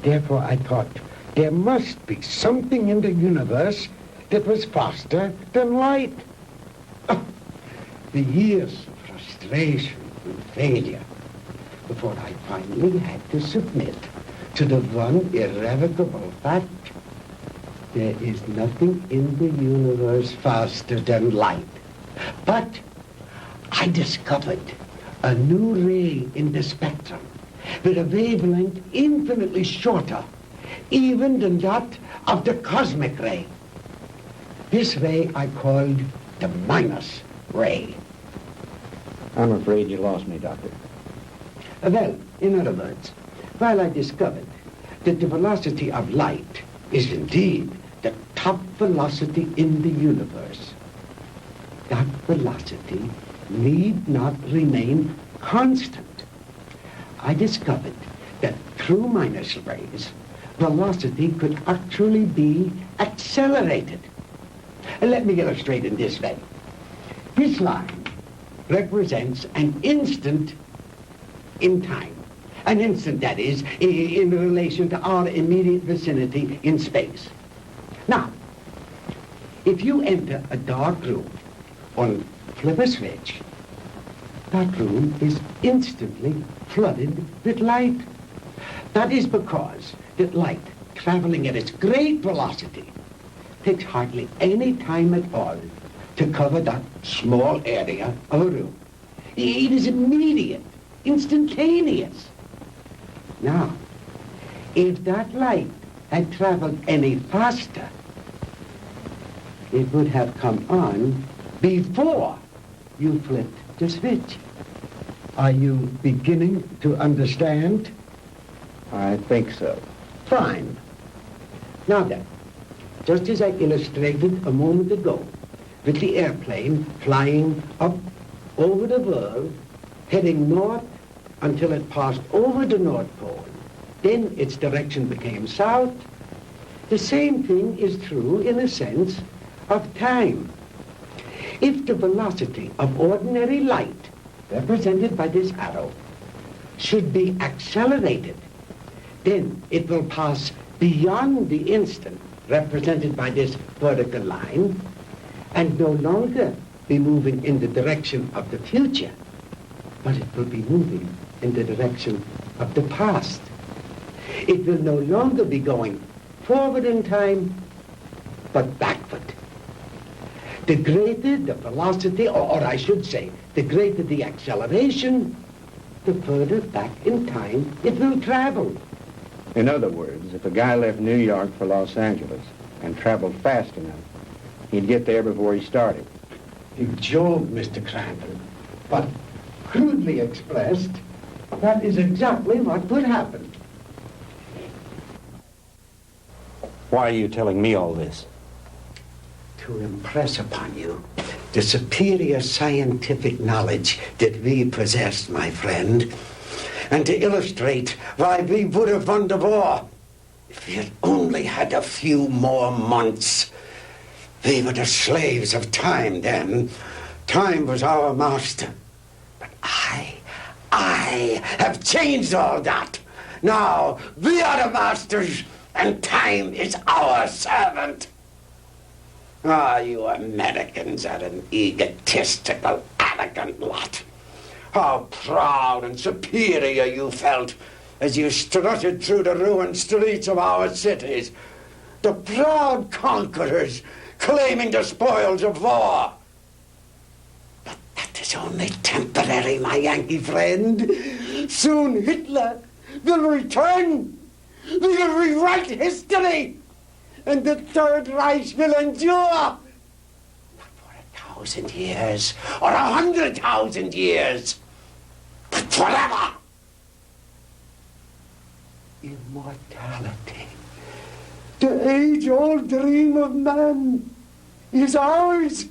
Therefore, I thought there must be something in the universe that was faster than light. Oh, the years of frustration and failure before I finally had to submit to the one irrevocable fact: there is nothing in the universe faster than light. But I discovered a new ray in the spectrum with a wavelength infinitely shorter even than that of the cosmic ray. This ray I called the minus ray. I'm afraid you lost me, Doctor. Well, in other words, while I discovered that the velocity of light is indeed the top velocity in the universe, that velocity need not remain constant. I discovered that through minus rays, velocity could actually be accelerated. And let me illustrate in this way. This line represents an instant in time. An instant, that is, in relation to our immediate vicinity in space. Now, if you enter a dark room or flip a switch, that room is instantly flooded with light. That is because that light, traveling at its great velocity, takes hardly any time at all to cover that small area of a room. It is immediate, instantaneous. Now, if that light had traveled any faster, it would have come on before you flipped the switch. Are you beginning to understand? I think so. Fine. Now then, just as I illustrated a moment ago, with the airplane flying up over the world, heading north until it passed over the North Pole, then its direction became south. The same thing is true in a sense of time. If the velocity of ordinary light, represented by this arrow, should be accelerated, then it will pass beyond the instant, represented by this vertical line, and no longer be moving in the direction of the future, but it will be moving in the direction of the past. It will no longer be going forward in time, but backward. The greater the velocity, or I should say, the greater the acceleration, the further back in time it will travel. In other words, if a guy left New York for Los Angeles and traveled fast enough, he'd get there before he started. You joke, Mr. Crandall, but crudely expressed, that is exactly what would happen. Why are you telling me all this? To impress upon you the superior scientific knowledge that we possess, my friend, and to illustrate why we would have won the war if we had only had a few more months. We were the slaves of time then. Time was our master. But I have changed all that. Now we are the masters, and time is our servant. Ah, you Americans are an egotistical, arrogant lot. How proud and superior you felt as you strutted through the ruined streets of our cities. The proud conquerors claiming the spoils of war. But that is only temporary, my Yankee friend. Soon Hitler will return. We will rewrite history. And the Third Reich will endure. Not for 1,000 years or 100,000 years, but forever. Immortality. The age-old dream of man is ours.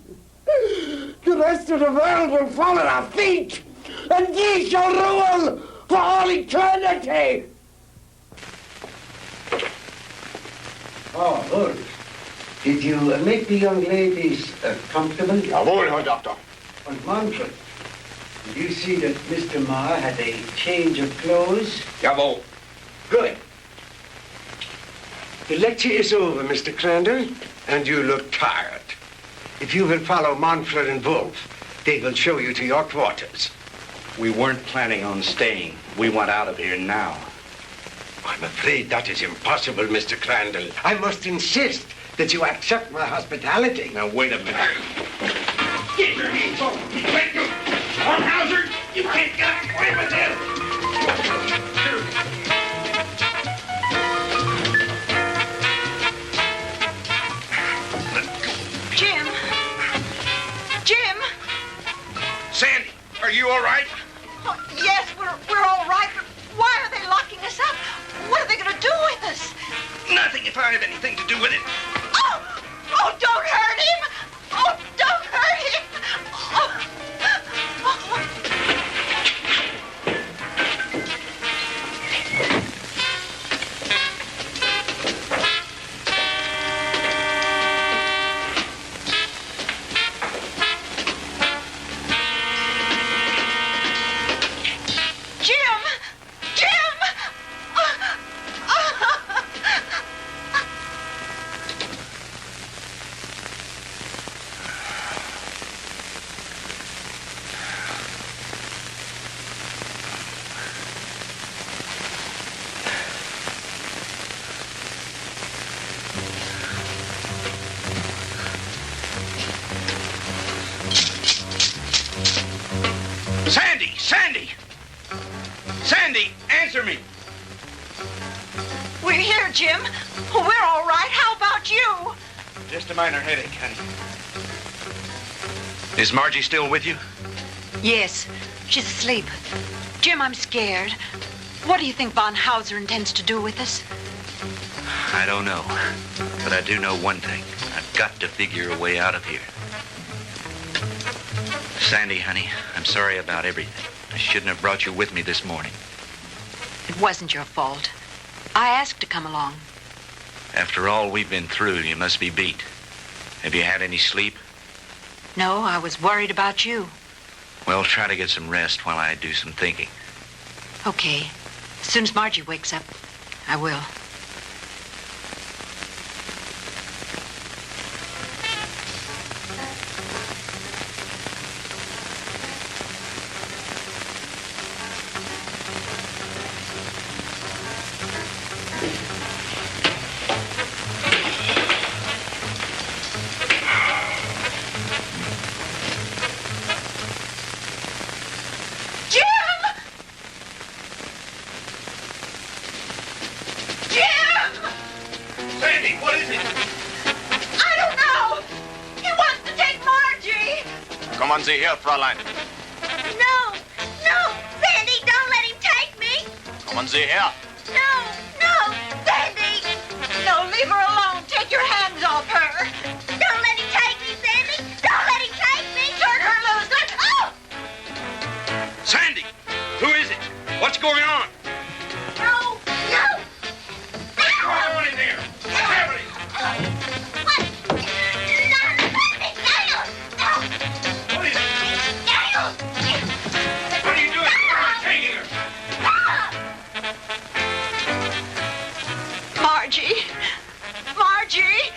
The rest of the world will fall at our feet, and we shall rule for all eternity. Oh, good. Did you make the young ladies comfortable? Jawohl, Herr Doctor. And Manfred, did you see that Mr. Marr had a change of clothes? Jawohl. Good. The lecture is over, Mr. Crandall, and you look tired. If you will follow Manfred and Wolf, they will show you to your quarters. We weren't planning on staying. We want out of here now. I'm afraid that is impossible, Mr. Crandall. I must insist that you accept my hospitality. Now, wait a minute. Get your hands off me. Let go. On Hauser, you can't get away with this. Jim. Jim. Sandy, are you all right? Oh, yes, we're all right, but why are they locking us up? What are they going to do with us? Nothing if I have anything to do with it. Oh! Oh, don't hurt him! Oh, don't hurt him! Oh. Answer me. We're here, Jim. We're all right. How about you? Just a minor headache, honey. Is Margie still with you? Yes, she's asleep. Jim, I'm scared. What do you think Von Hauser intends to do with us? I don't know. But I do know one thing. I've got to figure a way out of here. Sandy, honey, I'm sorry about everything. I shouldn't have brought you with me this morning. It wasn't your fault. I asked to come along. After all we've been through, you must be beat. Have you had any sleep? No, I was worried about you. Well, try to get some rest while I do some thinking. Okay. As soon as Margie wakes up, I will. Kommen Sie her, Fräulein. No! No! Sandy, don't let him take me! Kommen Sie her. No! No! Sandy! No, leave her alone. Take your hands off her. Don't let him take me, Sandy! Don't let him take me! Turn her loose. Oh! Sandy! Who is it? What's going on? No! No! What's going on in there? What's happening? Margie! Margie!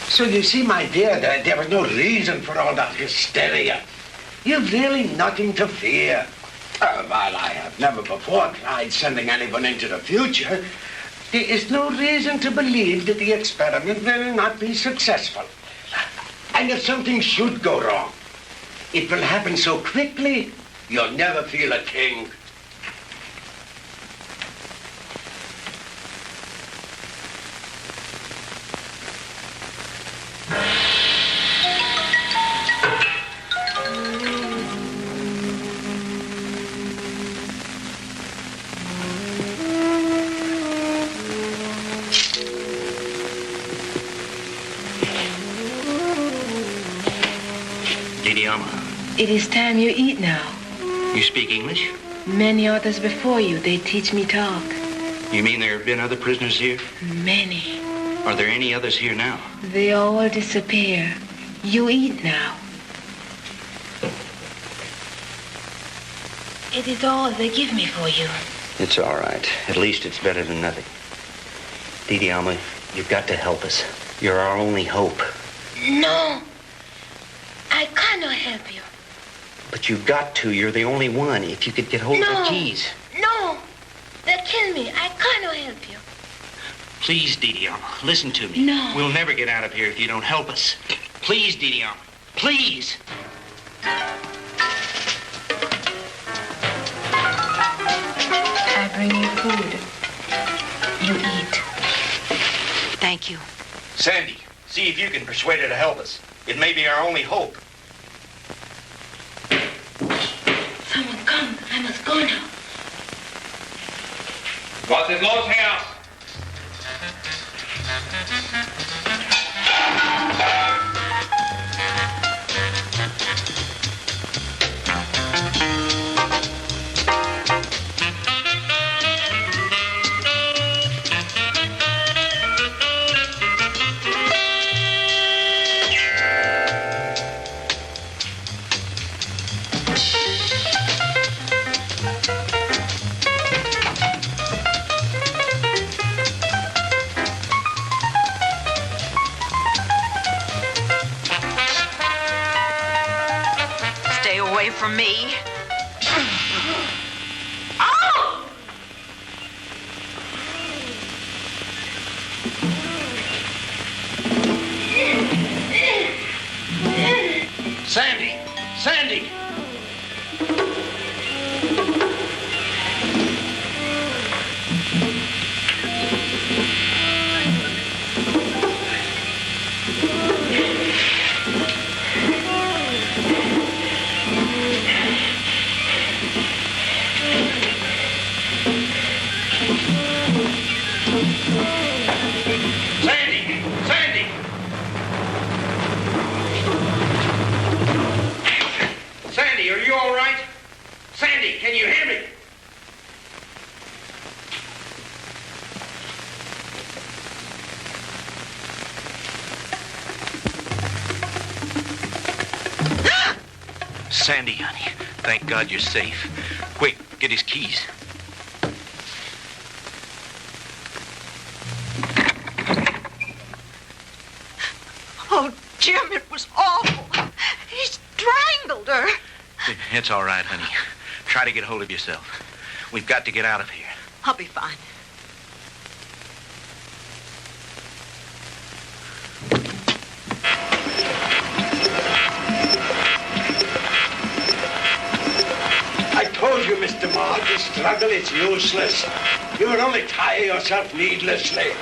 So you see, my dear, there was no reason for all that hysteria. You've really nothing to fear. While I have never before tried sending anyone into the future, there is no reason to believe that the experiment will not be successful. And if something should go wrong, it will happen so quickly, you'll never feel a thing. It is time you eat now. You speak English? Many others before you, they teach me talk. You mean there have been other prisoners here? Many. Are there any others here now? They all disappear. You eat now. It is all they give me for you. It's all right. At least it's better than nothing. Didi Alma, you've got to help us. You're our only hope. No. I cannot help you. But you've got to. You're the only one. If you could get hold of the keys. No. They'll kill me. I cannot help you. Please, Didi Alma, listen to me. No. We'll never get out of here if you don't help us. Please, Didi Alma. Please. I bring you food. You eat. Thank you. Sandy, see if you can persuade her to help us. It may be our only hope. Someone come. I must go now. Was ist los, Herr? from me. Sandy! Sandy! Sandy! Sandy! Sandy, are you all right? Sandy, can you hear me? Sandy, honey, thank God you're safe. Quick, get his keys. Oh, Jim, it was awful. He strangled her. It's all right, honey. Try to get hold of yourself. We've got to get out of here. I'll be fine. I told you, Mr. Mark, the struggle is useless. You will only tire yourself needlessly.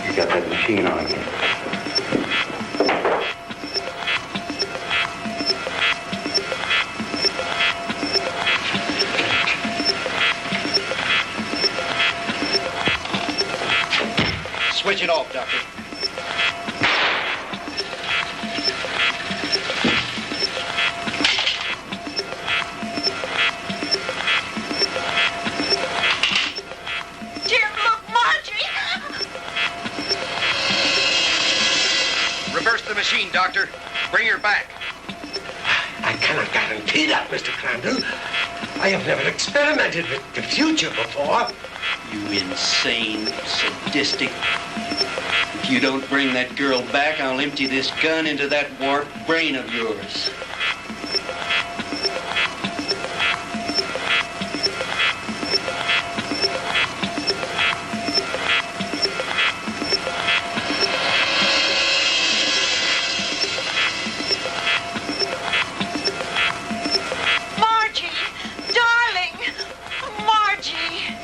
You got that machine on again. Switch it off, Doctor. Jim, look, Marjorie! Reverse the machine, Doctor. Bring her back. I cannot guarantee that, Mr. Crandall. I have never experimented with the future before. You insane, sadistic. If you don't bring that girl back, I'll empty this gun into that warped brain of yours. Margie! Darling! Margie!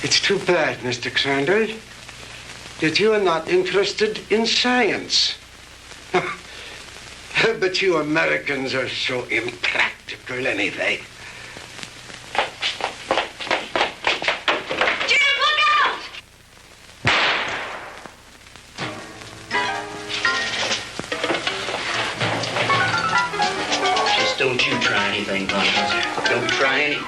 It's too bad, Mr. Crandall, that you are not interested in science. But you Americans are so impractical anyway. Jim, look out! Just don't you try anything, Von Hauser. Don't try anything.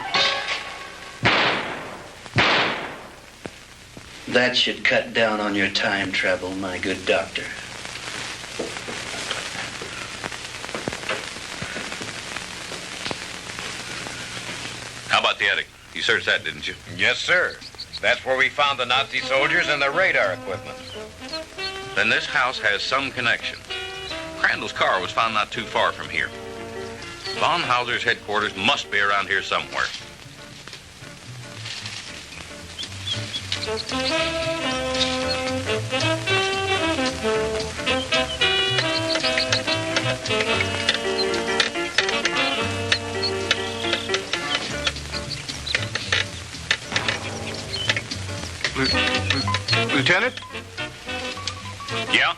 That should cut down on your time travel, my good doctor. How about the attic? You searched that, didn't you? Yes, sir. That's where we found the Nazi soldiers and the radar equipment. Then this house has some connection. Crandall's car was found not too far from here. Von Hauser's headquarters must be around here somewhere. Lieutenant? Yeah?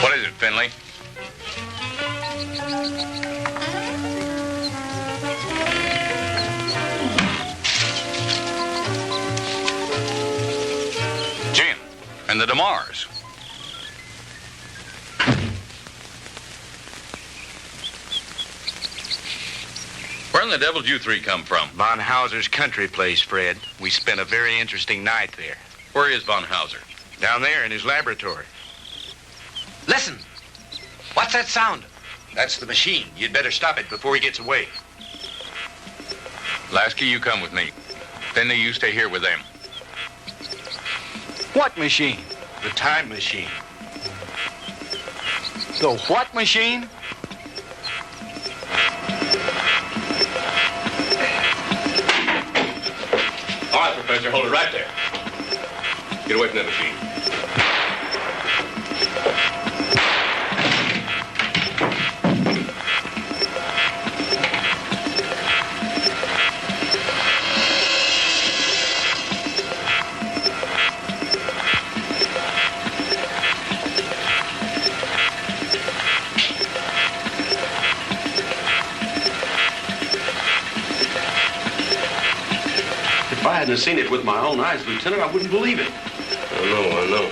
What is it, Finley? and the DeMars. Where in the devil did you three come from? Von Hauser's country place, Fred. We spent a very interesting night there. Where is Von Hauser? Down there in his laboratory. Listen. What's that sound? That's the machine. You'd better stop it before he gets away. Lasky, you come with me. Finley, you stay here with them. What machine? The time machine. The what machine? All right, Professor, hold it right there. Get away from that machine. If I hadn't seen it with my own eyes, Lieutenant, I wouldn't believe it. I know.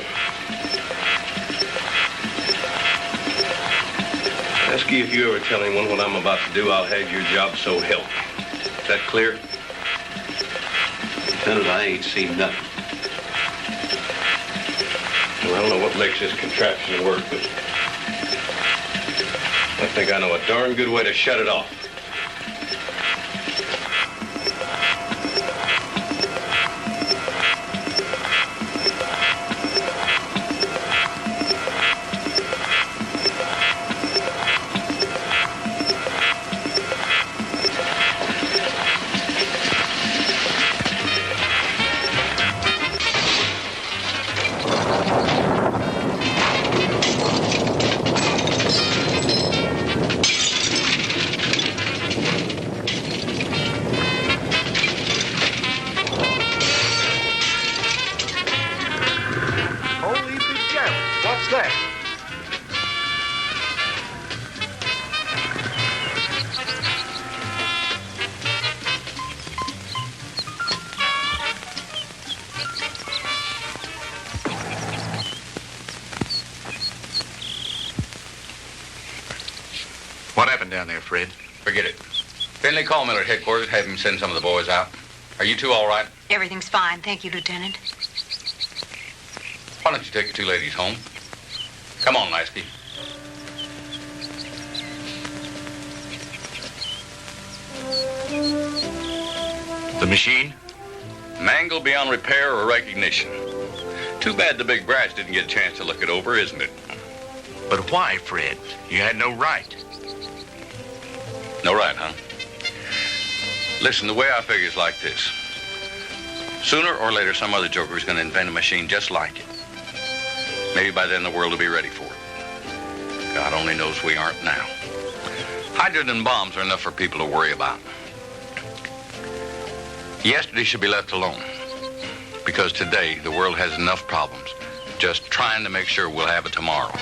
Lasky, if you ever tell anyone what I'm about to do, I'll have your job so help me. Is that clear? Lieutenant, I ain't seen nothing. Well, I don't know what makes this contraption work, but I think I know a darn good way to shut it off. What happened down there, Fred? Forget it. Finley, call Miller at headquarters. Have him send some of the boys out. Are you two all right? Everything's fine, thank you, Lieutenant. Why don't you take the two ladies home? Come on, Lasky. The machine? Mangled beyond repair or recognition. Too bad the big brass didn't get a chance to look it over, isn't it? But why, Fred? You had no right. No right, huh? Listen, the way I figure is like this. Sooner or later, some other joker is going to invent a machine just like it. Maybe by then the world will be ready for it. God only knows we aren't now. Hydrogen bombs are enough for people to worry about. Yesterday should be left alone. Because today, the world has enough problems just trying to make sure we'll have it tomorrow.